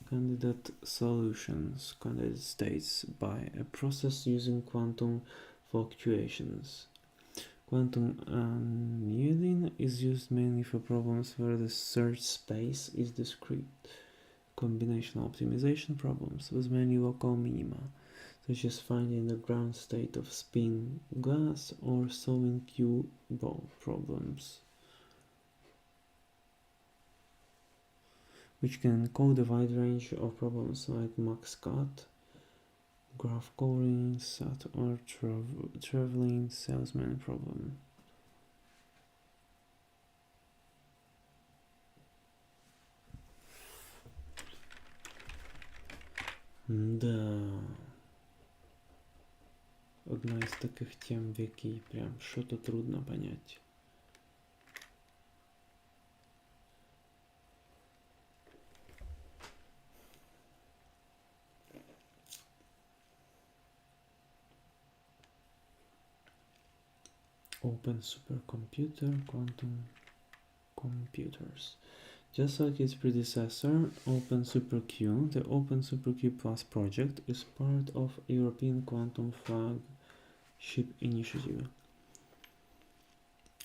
candidate solutions, candidate states, by a process using quantum fluctuations. Quantum annealing is used mainly for problems where the search space is discrete. Combinational optimization problems with many local minima, such as finding the ground state of spin glass or solving Q-ball problems, which can encode a wide range of problems like max cut, graph coloring, SAT, or traveling salesman problem. Да. Одна из таких тем, в якій прям що-то трудно понять. Open supercomputer, quantum computers. Just like its predecessor, Open SuperQ, the Open SuperQ Plus project is part of European Quantum Flagship Initiative.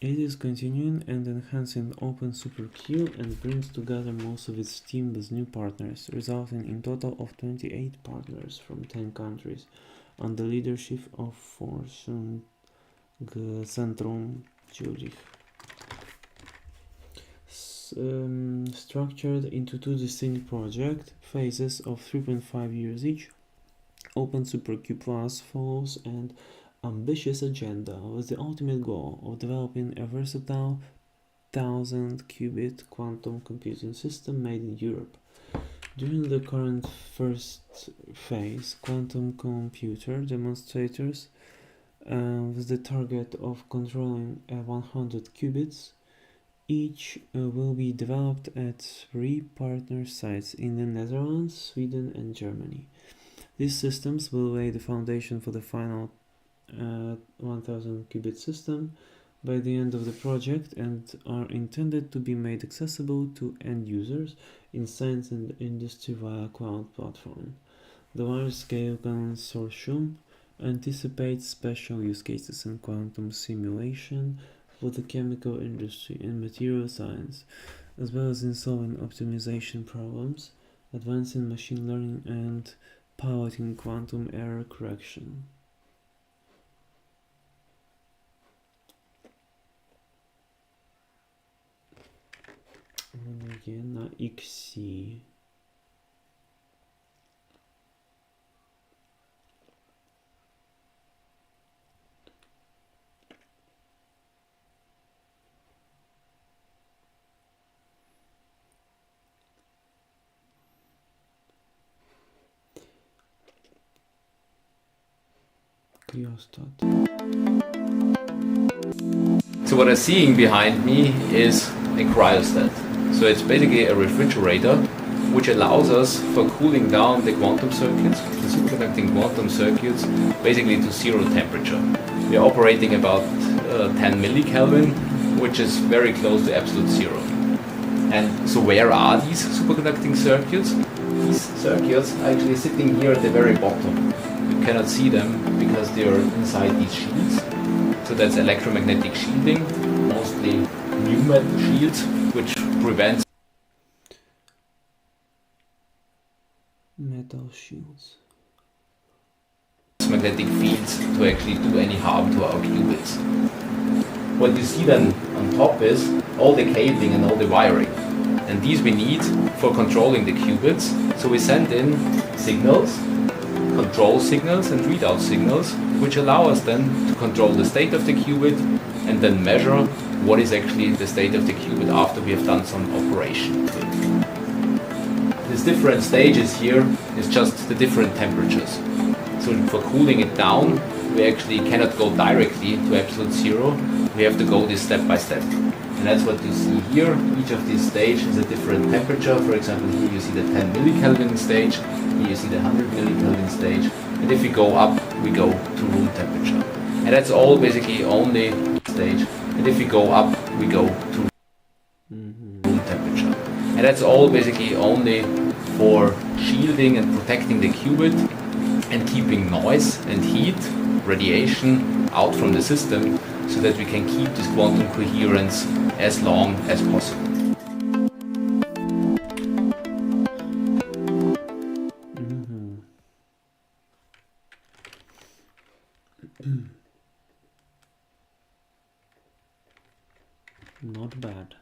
It is continuing and enhancing Open SuperQ and brings together most of its team with new partners, resulting in total of 28 partners from 10 countries under leadership of Forschungszentrum Zurich. Structured into two distinct project phases of 3.5 years each, Open SuperQ Plus follows an ambitious agenda with the ultimate goal of developing a versatile 1000-qubit quantum computing system made in Europe. During the current first phase, quantum computer demonstrators with the target of controlling 100 qubits each will be developed at 3 partner sites in the Netherlands, Sweden and Germany. These systems will lay the foundation for the final 1000 qubit system by the end of the project and are intended to be made accessible to end users in science and industry via cloud platform. The large-scale consortium anticipates special use cases in quantum simulation for the chemical industry and material science, as well as in solving optimization problems, advancing machine learning and piloting quantum error correction. Воно є на іксі. Cryostat. So what I'm seeing behind me is a cryostat. So it's basically a refrigerator which allows us for cooling down the quantum circuits, the superconducting quantum circuits, basically to zero temperature. We are operating about 10 millikelvin, which is very close to absolute zero. And so where are these superconducting circuits? These circuits are actually sitting here at the very bottom. You cannot see them because they are inside these shields. So that's electromagnetic shielding, mostly new metal shields, which prevents metal shields. Magnetic fields to actually do any harm to our qubits. What you see then on top is all the cabling and all the wiring. And these we need for controlling the qubits. So we send in signals, control signals and readout signals, which allow us then to control the state of the qubit and then measure what is actually the state of the qubit after we have done some operation. These different stages here is just the different temperatures. So for cooling it down, we actually cannot go directly to absolute zero. We have to go this step by step. And that's what you see here. Each of these stages is a different temperature. For example, here you see the 10 millikelvin stage, here you see the 100 millikelvin stage. And if we go up, we go to room temperature. And that's all basically only stage. And if we go up, we go to room temperature. And that's all basically only for shielding and protecting the qubit and keeping noise and heat, radiation out from the system so that we can keep this quantum coherence as long as possible. Not bad.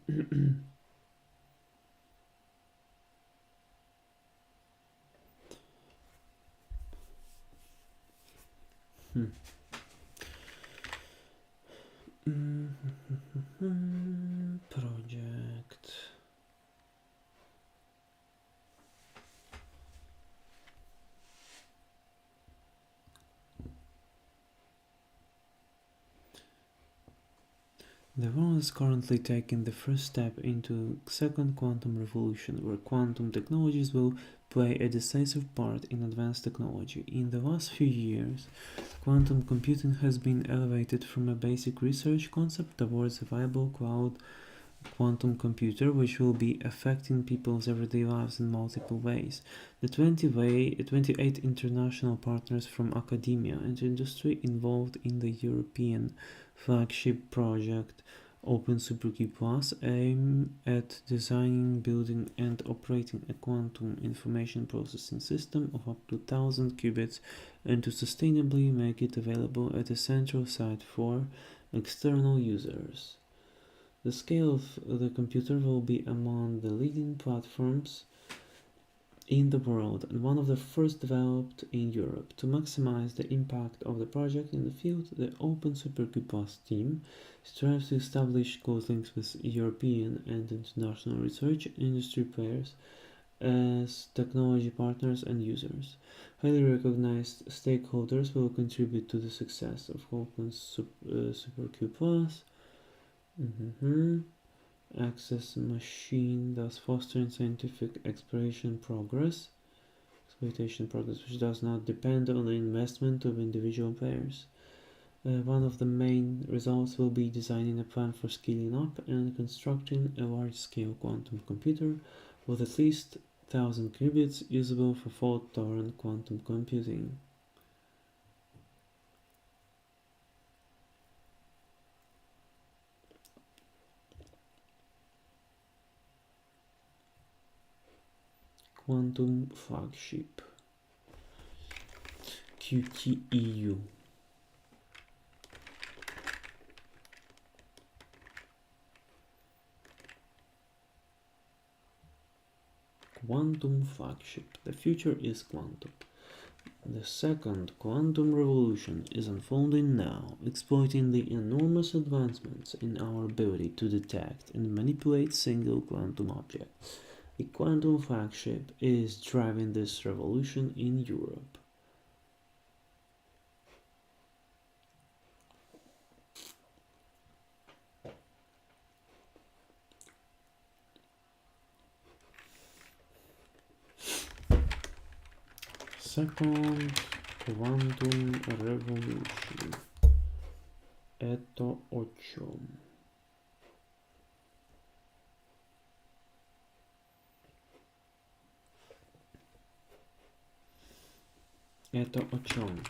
Project. The world is currently taking the first step into second quantum revolution, where quantum technologies will play a decisive part in advanced technology. In the last few years, quantum computing has been elevated from a basic research concept towards a viable cloud quantum computer which will be affecting people's everyday lives in multiple ways. The 28 international partners from academia and industry involved in the European flagship project Open SuperQ Plus aim at designing, building and operating a quantum information processing system of up to 1000 qubits and to sustainably make it available at a central site for external users. The scale of the computer will be among the leading platforms in the world and one of the first developed in Europe. To maximize the impact of the project in the field, the Open SuperQ Plus team strives to establish close links with European and international research industry players as technology partners and users. Highly recognized stakeholders will contribute to the success of Open SuperQ Plus. Access machine, thus fostering scientific exploitation progress, which does not depend on the investment of individual players. One of the main results will be designing a plan for scaling up and constructing a large-scale quantum computer with at least 1000 qubits usable for fault-tolerant quantum computing. Quantum flagship QTEU. Quantum flagship. The future is quantum. The second quantum revolution is unfolding now, exploiting the enormous advancements in our ability to detect and manipulate single quantum objects. The quantum flagship is driving this revolution in Europe. Second quantum revolution. Это о чем? Это о чем?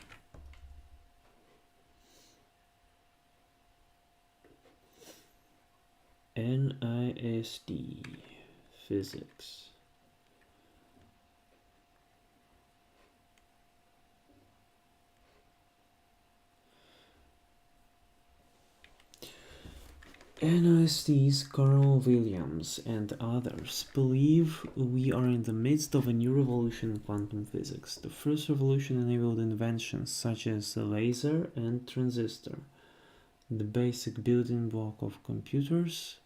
NIST Physics. NIST's Carl Williams and others believe we are in the midst of a new revolution in quantum physics. The first revolution enabled inventions such as the laser and transistor, the basic building block of computers,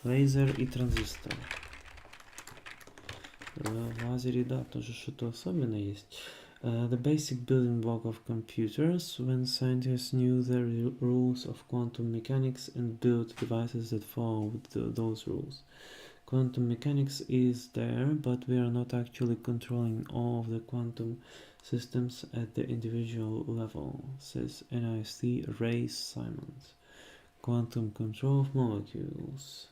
laser и транзистор. В лазере, да, тоже что-то особенное есть. The basic building block of computers, when scientists knew the rules of quantum mechanics and built devices that followed those rules. Quantum mechanics is there, but we are not actually controlling all of the quantum systems at the individual level, says NIST Ray Simons. Quantum control of molecules.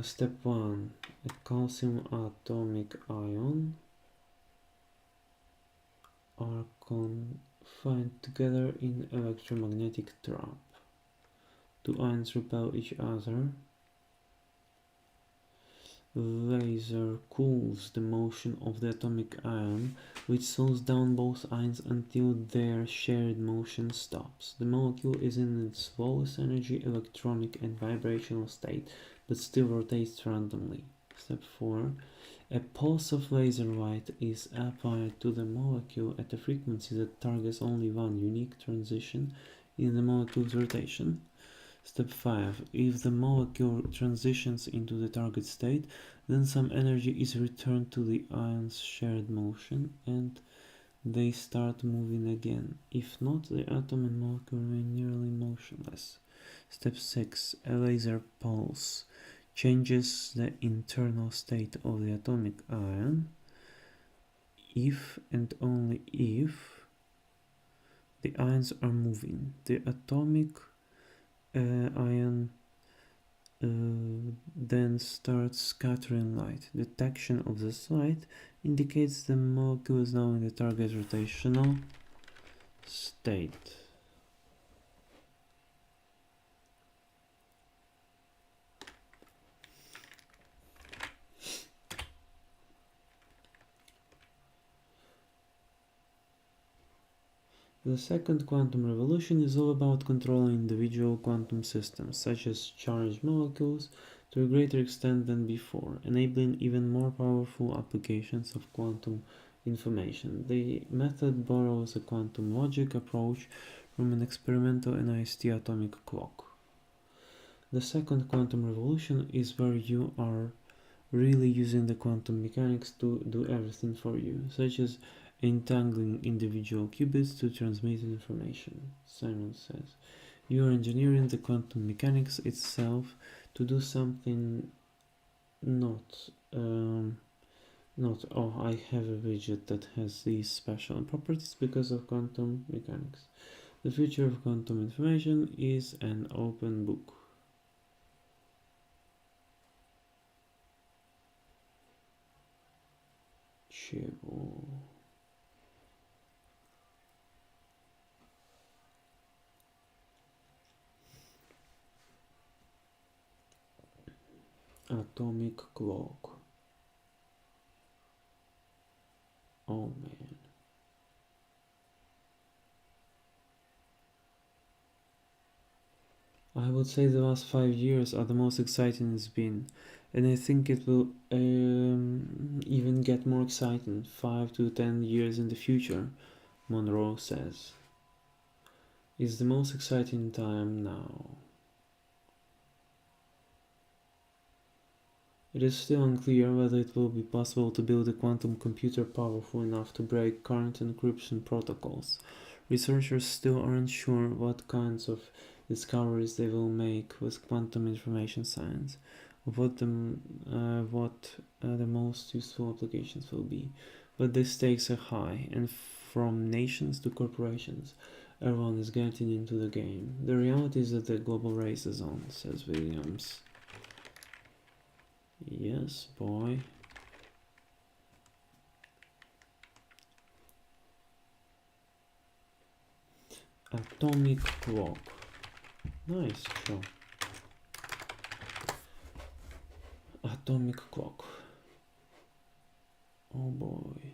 Step 1. A calcium atomic ion are confined together in electromagnetic trap. Two ions repel each other laser cools the motion of the atomic ion, which slows down both ions until their shared motion stops. The molecule is in its lowest energy electronic and vibrational state, but still rotates randomly. Step 4. A pulse of laser light is applied to the molecule at a frequency that targets only one unique transition in the molecule's rotation. Step 5. If the molecule transitions into the target state, then some energy is returned to the ions' shared motion and they start moving again. If not, the atom and molecule remain nearly motionless. Step 6. A laser pulse changes the internal state of the atomic ion if and only if the ions are moving. The atomic ion then starts scattering light. Detection of this light indicates the molecule is now in the target rotational state. The second quantum revolution is all about controlling individual quantum systems, such as charged molecules, to a greater extent than before, enabling even more powerful applications of quantum information. The method borrows a quantum logic approach from an experimental NIST atomic clock. The second quantum revolution is where you are really using the quantum mechanics to do everything for you, such as entangling individual qubits to transmit information. Simon says, you are engineering the quantum mechanics itself to do something not, oh, I have a widget that has these special properties because of quantum mechanics. The future of quantum information is an open book. Cьому. Atomic clock. Oh man. I would say the last 5 years are the most exciting it's been, and I think it will even get more exciting 5 to 10 years in the future, Monroe says. It's the most exciting time now. It is still unclear whether it will be possible to build a quantum computer powerful enough to break current encryption protocols. Researchers still aren't sure what kinds of discoveries they will make with quantum information science, or what the most useful applications will be. But the stakes are high, and from nations to corporations, everyone is getting into the game. The reality is that the global race is on, says Williams. Yes, boy. Atomic clock. Nice show. Atomic clock. Oh boy.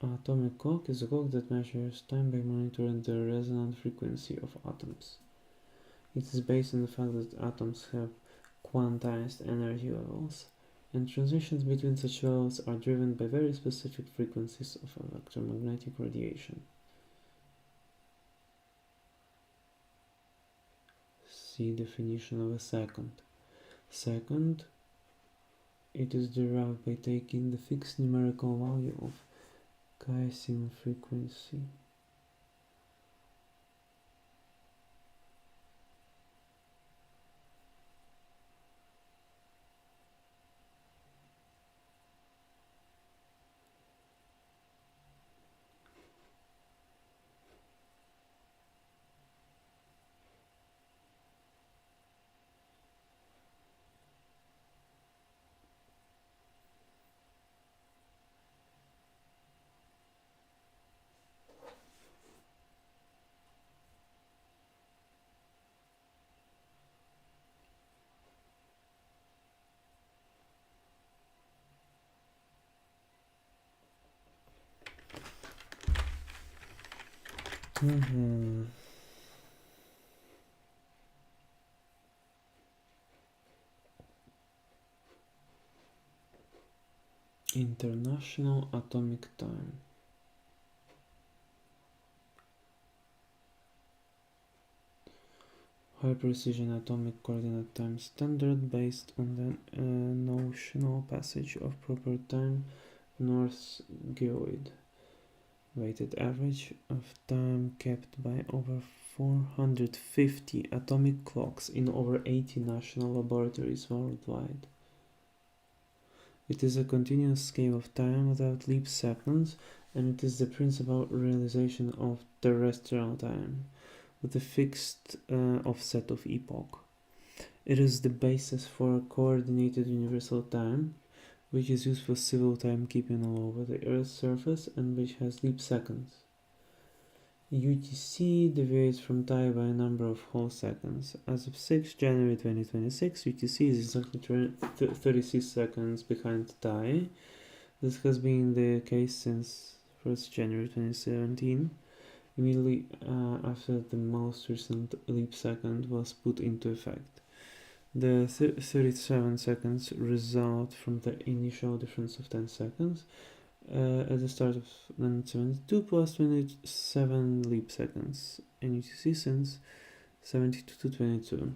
Atomic clock is a clock that measures time by monitoring the resonant frequency of atoms. It is based on the fact that atoms have quantized energy levels, and transitions between such levels are driven by very specific frequencies of electromagnetic radiation. See definition of a second. Second, it is derived by taking the fixed numerical value of Gaussian frequency. Mhm. International Atomic Time. High precision atomic coordinate time standard based on the notional passage of proper time north geoid. Weighted average of time kept by over 450 atomic clocks in over 80 national laboratories worldwide. It is a continuous scale of time without leap seconds, and it is the principal realization of terrestrial time, with a fixed offset of epoch. It is the basis for coordinated universal time, which is used for civil timekeeping all over the Earth's surface and which has leap seconds. UTC deviates from TIE by a number of whole seconds. As of 6 January 2026, UTC is exactly 36 seconds behind TIE. This has been the case since 1st January 2017, immediately after the most recent leap second was put into effect. The 37 seconds result from the initial difference of 10 seconds at the start of 1972 plus 27 leap seconds in UTC since 72 to 22.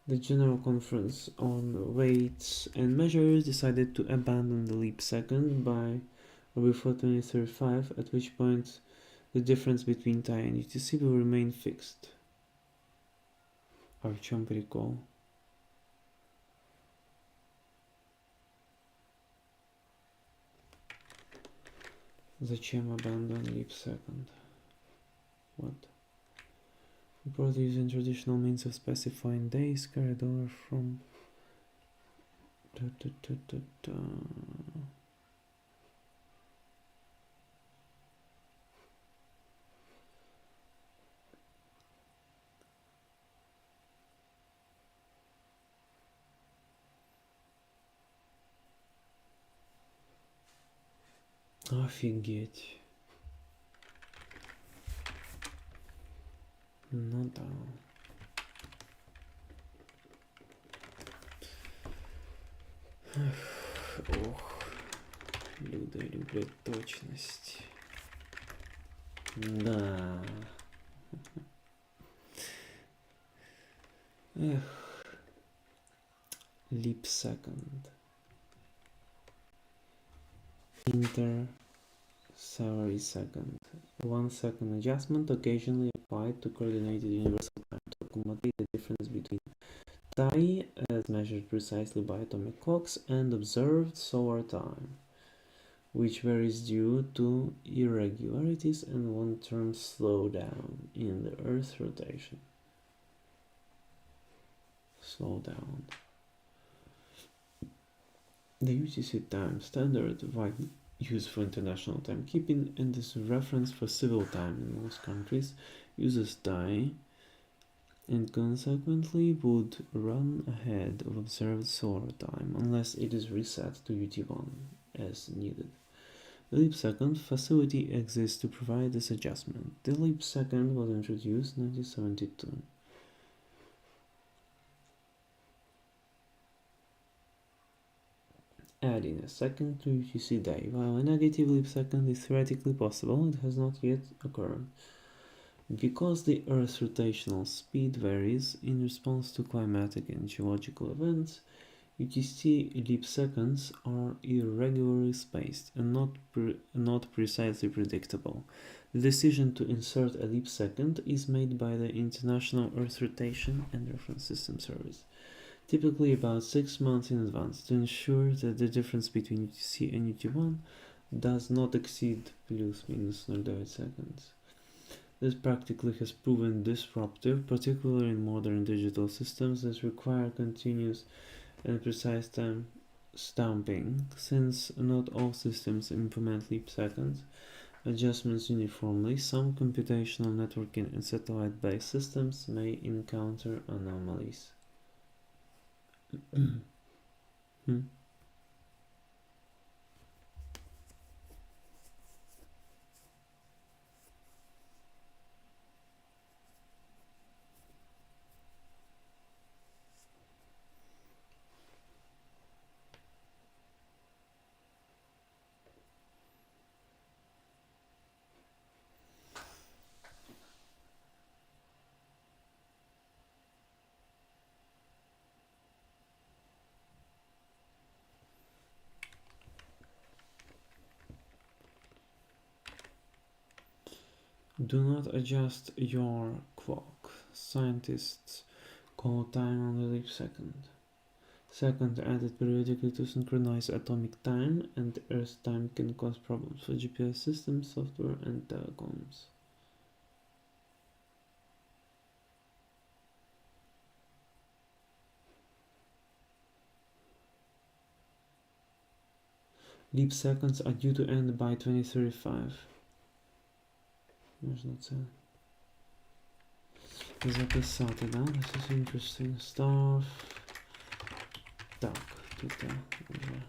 The General Conference on Weights and Measures decided to abandon the leap second by or before 2035, at which point the difference between TIE and UTC will remain fixed. А в чем прикол? Зачем abandon leap second? What? Brought using traditional means of specifying days carried over from Офигеть. Ну да. Ох, люди люблять точность. Да. Эх. Leap second. Inter-salary second. 1 second adjustment occasionally applied to coordinated universal time to accommodate the difference between TIE as measured precisely by atomic clocks and observed solar time, which varies due to irregularities and long-term slowdown in the Earth's rotation. Slowdown. The UTC time standard, widely used for international timekeeping and is a reference for civil time in most countries, uses TIE and consequently would run ahead of observed solar time unless it is reset to UT1 as needed. The leap second facility exists to provide this adjustment. The leap second was introduced in 1972. Adding a second to UTC day. While a negative leap second is theoretically possible, it has not yet occurred. Because the Earth's rotational speed varies in response to climatic and geological events, UTC leap seconds are irregularly spaced and not precisely predictable. The decision to insert a leap second is made by the International Earth Rotation and Reference System Service, typically about 6 months in advance, to ensure that the difference between UTC and UT1 does not exceed plus minus 0.9 seconds. This practically has proven disruptive, particularly in modern digital systems that require continuous and precise time stamping, since not all systems implement leap seconds adjustments uniformly. Some computational networking and satellite-based systems may encounter anomalies. Do not adjust your clock. Scientists call time on the leap second. Second, added periodically to synchronize atomic time and Earth time can cause problems for GPS systems, software, and telecoms. Leap seconds are due to end by 2035. Можна це записати, да? This is interesting stuff. Так, тут вже.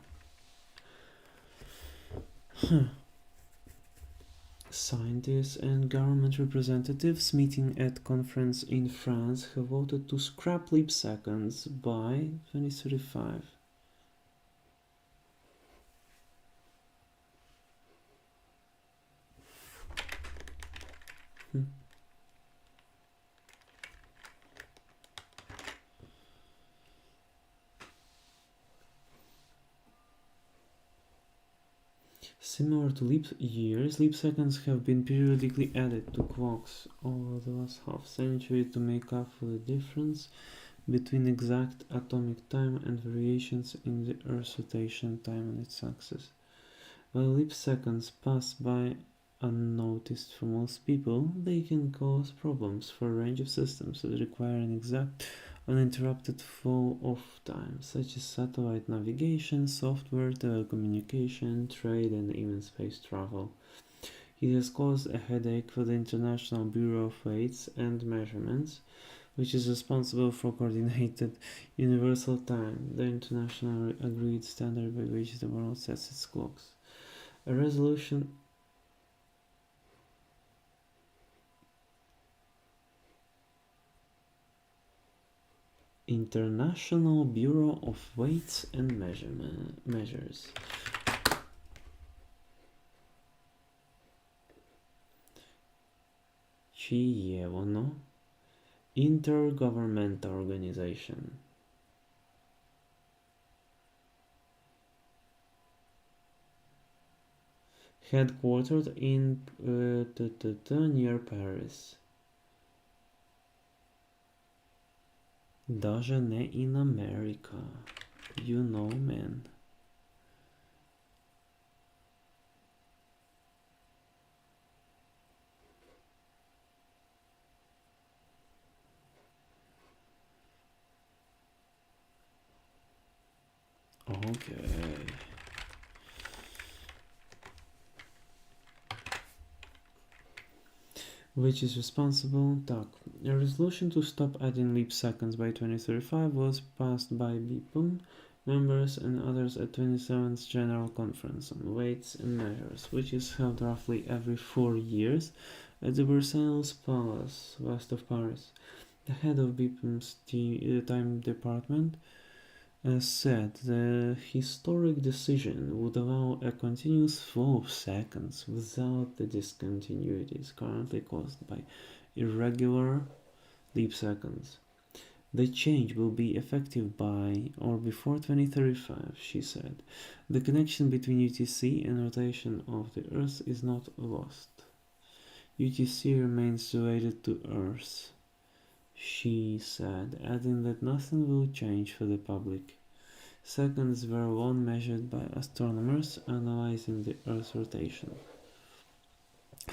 Scientists and government representatives meeting at conference in France have voted to scrap leap seconds by 2035. Similar to leap years, leap seconds have been periodically added to clocks over the last half century to make up for the difference between exact atomic time and variations in the Earth's rotation time on its axis. While leap seconds pass by unnoticed for most people, they can cause problems for a range of systems that require an exact, uninterrupted flow of time, such as satellite navigation, software, telecommunication, trade, and even space travel. It has caused a headache for the International Bureau of Weights and Measurements, which is responsible for coordinated universal time, the internationally agreed standard by which the world sets its clocks. A resolution International Bureau of Weights and Measures. Чи є воно? Intergovernmental Organization. Headquartered in near Paris. Даже не in America. You know, man. Okay. Which is responsible? Так. A resolution to stop adding leap seconds by 2035 was passed by BIPOM members and others at 27th General Conference on Weights and Measures, which is held roughly every 4 years at the Versailles Palace, west of Paris. The head of BIPOM's time department said the historic decision would allow a continuous flow of seconds without the discontinuities currently caused by irregular leap seconds. The change will be effective by or before 2035, she said. The connection between UTC and rotation of the Earth is not lost. UTC remains related to Earth, she said, adding that nothing will change for the public. Seconds were long measured by astronomers analyzing the Earth's rotation.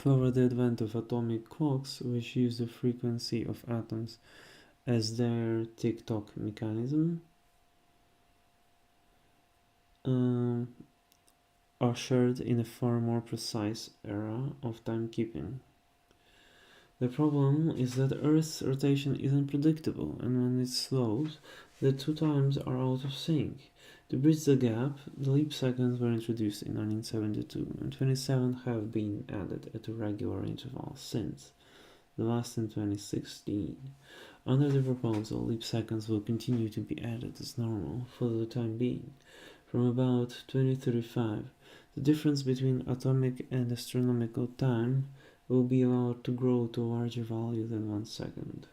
However, the advent of atomic clocks, which use the frequency of atoms as their tick-tock mechanism, ushered in a far more precise era of timekeeping. The problem is that Earth's rotation is unpredictable, and when it slows, the two times are out of sync. To bridge the gap, the leap seconds were introduced in 1972, and 27 have been added at a regular interval since, the last in 2016. Under the proposal, leap seconds will continue to be added as normal for the time being. From about 2035, the difference between atomic and astronomical time will be allowed to grow to a larger value than 1 second.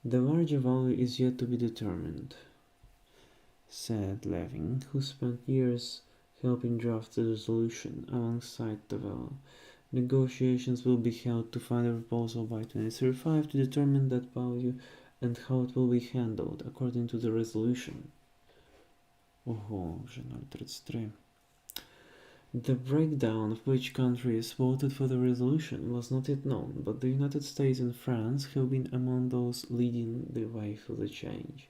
The larger value is yet to be determined. said Levin, who spent years helping draft the resolution alongside Tavel. Negotiations will be held to find a proposal by 2035 to determine that value and how it will be handled according to the resolution. Ого, вже 0.33. The breakdown of which countries voted for the resolution was not yet known, but the United States and France have been among those leading the way for the change.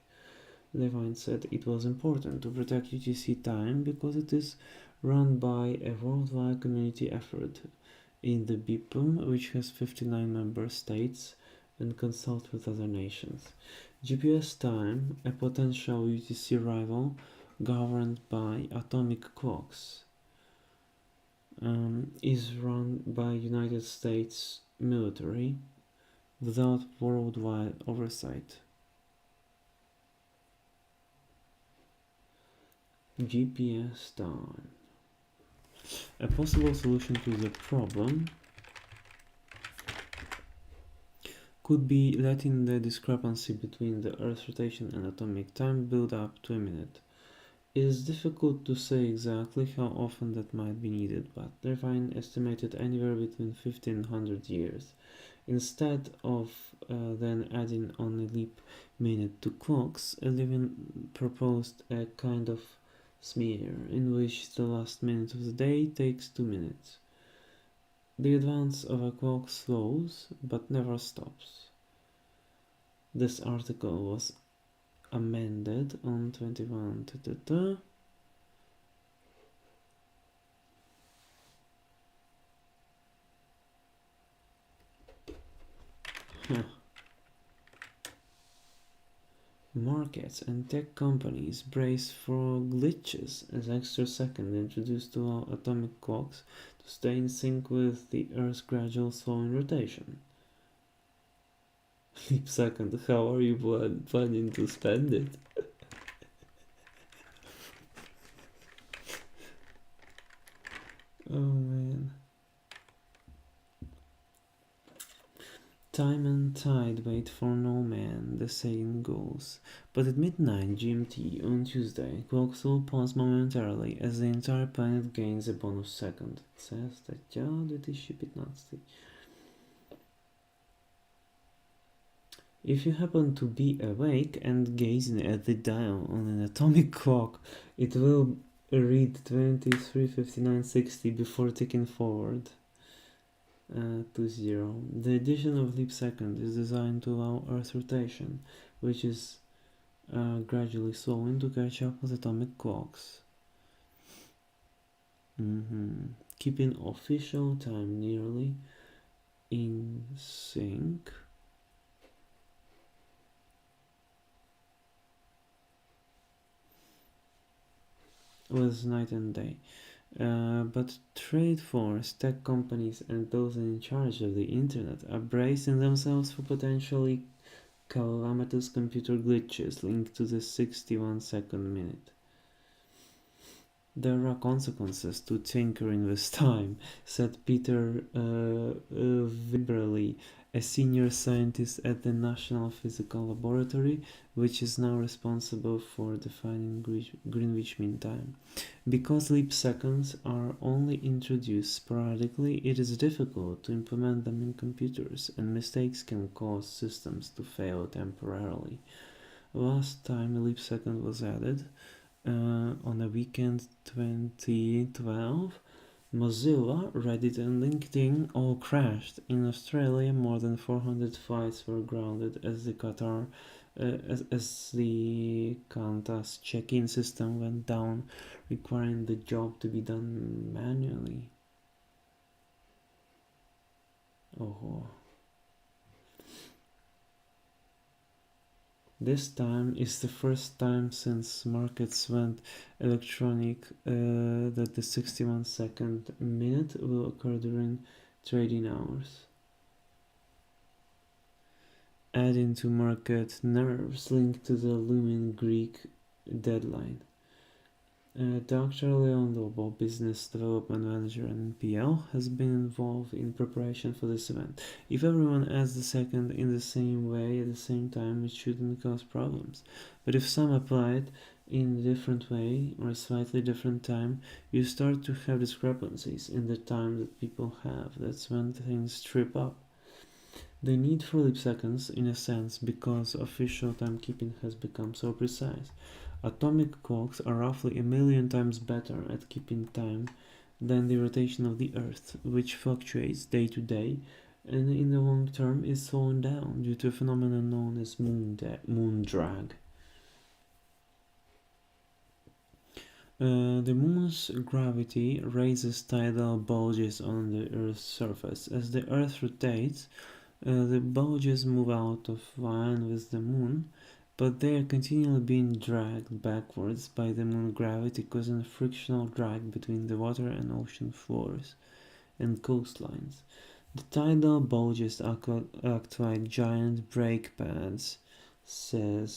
Levine said it was important to protect UTC time because it is run by a worldwide community effort in the BIPM, which has 59 member states, and consult with other nations. GPS time, a potential UTC rival governed by atomic clocks, is run by United States military without worldwide oversight. GPS time. A possible solution to the problem could be letting the discrepancy between the Earth's rotation and atomic time build up to a minute. It is difficult to say exactly how often that might be needed, but Levine estimated anywhere between 50 and 100 years. Instead of then adding on a leap minute to clocks, Levine proposed a kind of smear in which the last minute of the day takes 2 minutes. The advance of a clock slows but never stops. This article was amended on 21. Markets and tech companies brace for glitches as extra second introduced to allow atomic clocks to stay in sync with the Earth's gradual slowing rotation. Leap second, how are you planning to spend it? Oh man. Time and tide wait for no man, the saying goes. But at midnight GMT on Tuesday, clocks will pause momentarily as the entire planet gains a bonus second. Це стаття 2015. If you happen to be awake and gazing at the dial on an atomic clock, it will read 23:59:60 before ticking forward to 0. The addition of leap second is designed to allow Earth rotation, which is gradually slowing to catch up with atomic clocks. Keeping official time nearly in sync with night and day. But trade force, tech companies, and those in charge of the internet are bracing themselves for potentially calamitous computer glitches linked to the 61-second minute. There are consequences to tinkering with time, said Peter Viberly, a senior scientist at the National Physical Laboratory, which is now responsible for defining Greenwich Mean Time. Because leap seconds are only introduced sporadically, it is difficult to implement them in computers, and mistakes can cause systems to fail temporarily. Last time a leap second was added, on a weekend 2012, Mozilla, Reddit, and LinkedIn all crashed. In Australia, more than 400 flights were grounded as the Qantas check-in system went down, requiring the job to be done manually. Oh. This time is the first time since markets went electronic that the 61-second minute will occur during trading hours. Adding to market nerves linked to the looming Greek deadline. Dr. Leon Lobo, Business Development Manager and PL, has been involved in preparation for this event. If everyone adds the second in the same way at the same time, it shouldn't cause problems. But if some apply it in a different way or a slightly different time, you start to have discrepancies in the time that people have. That's when things trip up. The need for leap seconds, in a sense, because official timekeeping has become so precise. Atomic clocks are roughly 1,000,000 times better at keeping time than the rotation of the Earth, which fluctuates day to day and in the long term is slowing down due to a phenomenon known as moon drag. The moon's gravity raises tidal bulges on the Earth's surface. As the Earth rotates, the bulges move out of line with the moon, but they are continually being dragged backwards by the moon gravity, causing a frictional drag between the water and ocean floors and coastlines. The tidal bulges act like giant brake pads, said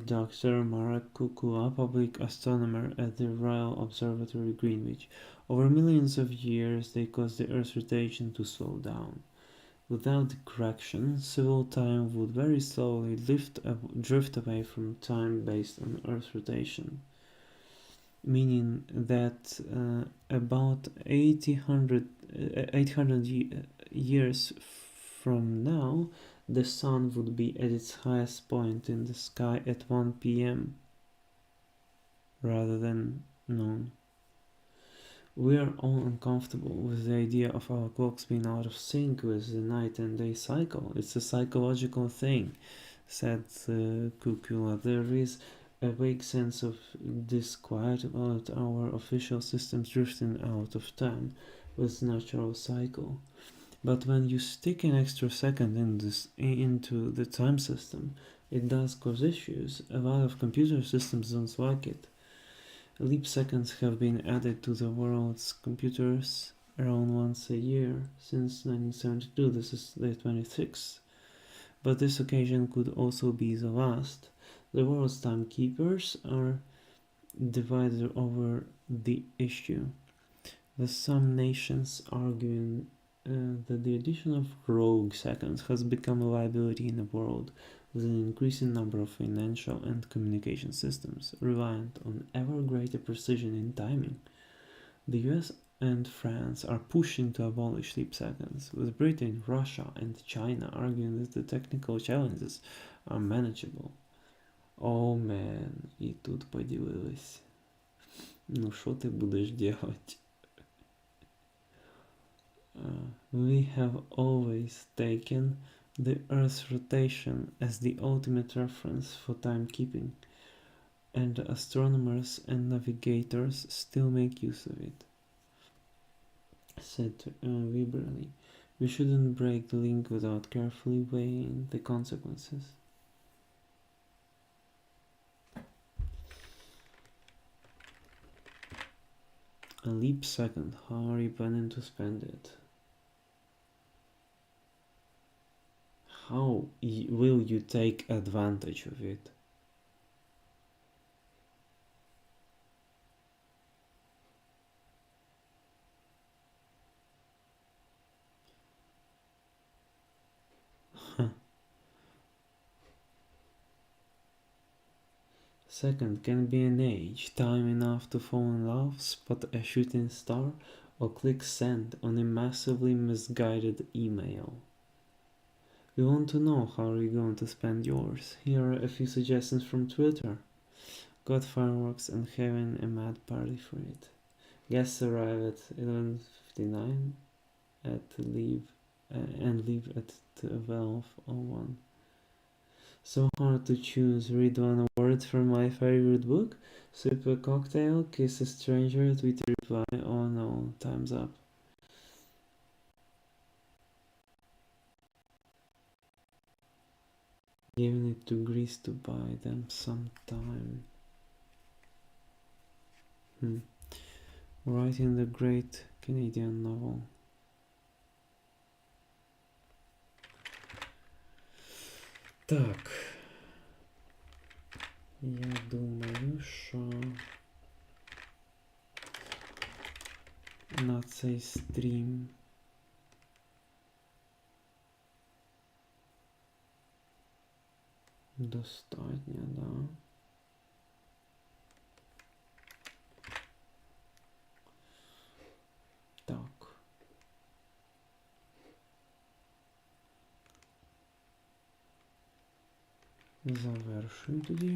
Dr. Marek Kukula, public astronomer at the Royal Observatory Greenwich. Over millions of years, they cause the Earth's rotation to slow down. Without the correction, civil time would very slowly drift away from time based on Earth's rotation, meaning that about 800 years from now, the sun would be at its highest point in the sky at 1 p.m. rather than noon. We are all uncomfortable with the idea of our clocks being out of sync with the night and day cycle. It's a psychological thing, said Kukula. There is a vague sense of disquiet about our official systems drifting out of time with natural cycle. But when you stick an extra second into the time system, it does cause issues. A lot of computer systems don't like it. Leap seconds have been added to the world's computers around once a year since 1972. This is the 26th. But this occasion could also be the last. The world's timekeepers are divided over the issue, with some nations arguing that the addition of rogue seconds has become a liability in the world with an increasing number of financial and communication systems reliant on ever greater precision in timing. The US and France are pushing to abolish leap seconds, with Britain, Russia and China arguing that the technical challenges are manageable. Oh man, і тут поділились. Ну що ти будеш делать? We have always taken the Earth's rotation as the ultimate reference for timekeeping, and astronomers and navigators still make use of it, said Weberly. We shouldn't break the link without carefully weighing the consequences. A leap second, how are you planning to spend it? How will you take advantage of it? Second can be an age, time enough to fall in love, spot a shooting star, or click send on a massively misguided email. We want to know how you're going to spend yours. Here are a few suggestions from Twitter. Got fireworks and having a mad party for it. Guests arrive at 11:59 and leave at 12:01. So hard to choose. Read one word from my favorite book, sip a cocktail, kiss a stranger, tweet a reply. Oh no, time's up. Giving it to Greece to buy them some time. Writing the great Canadian novel. Так. Я думаю, що цей стрім. Достатньо, да. Так. Завершую тоді.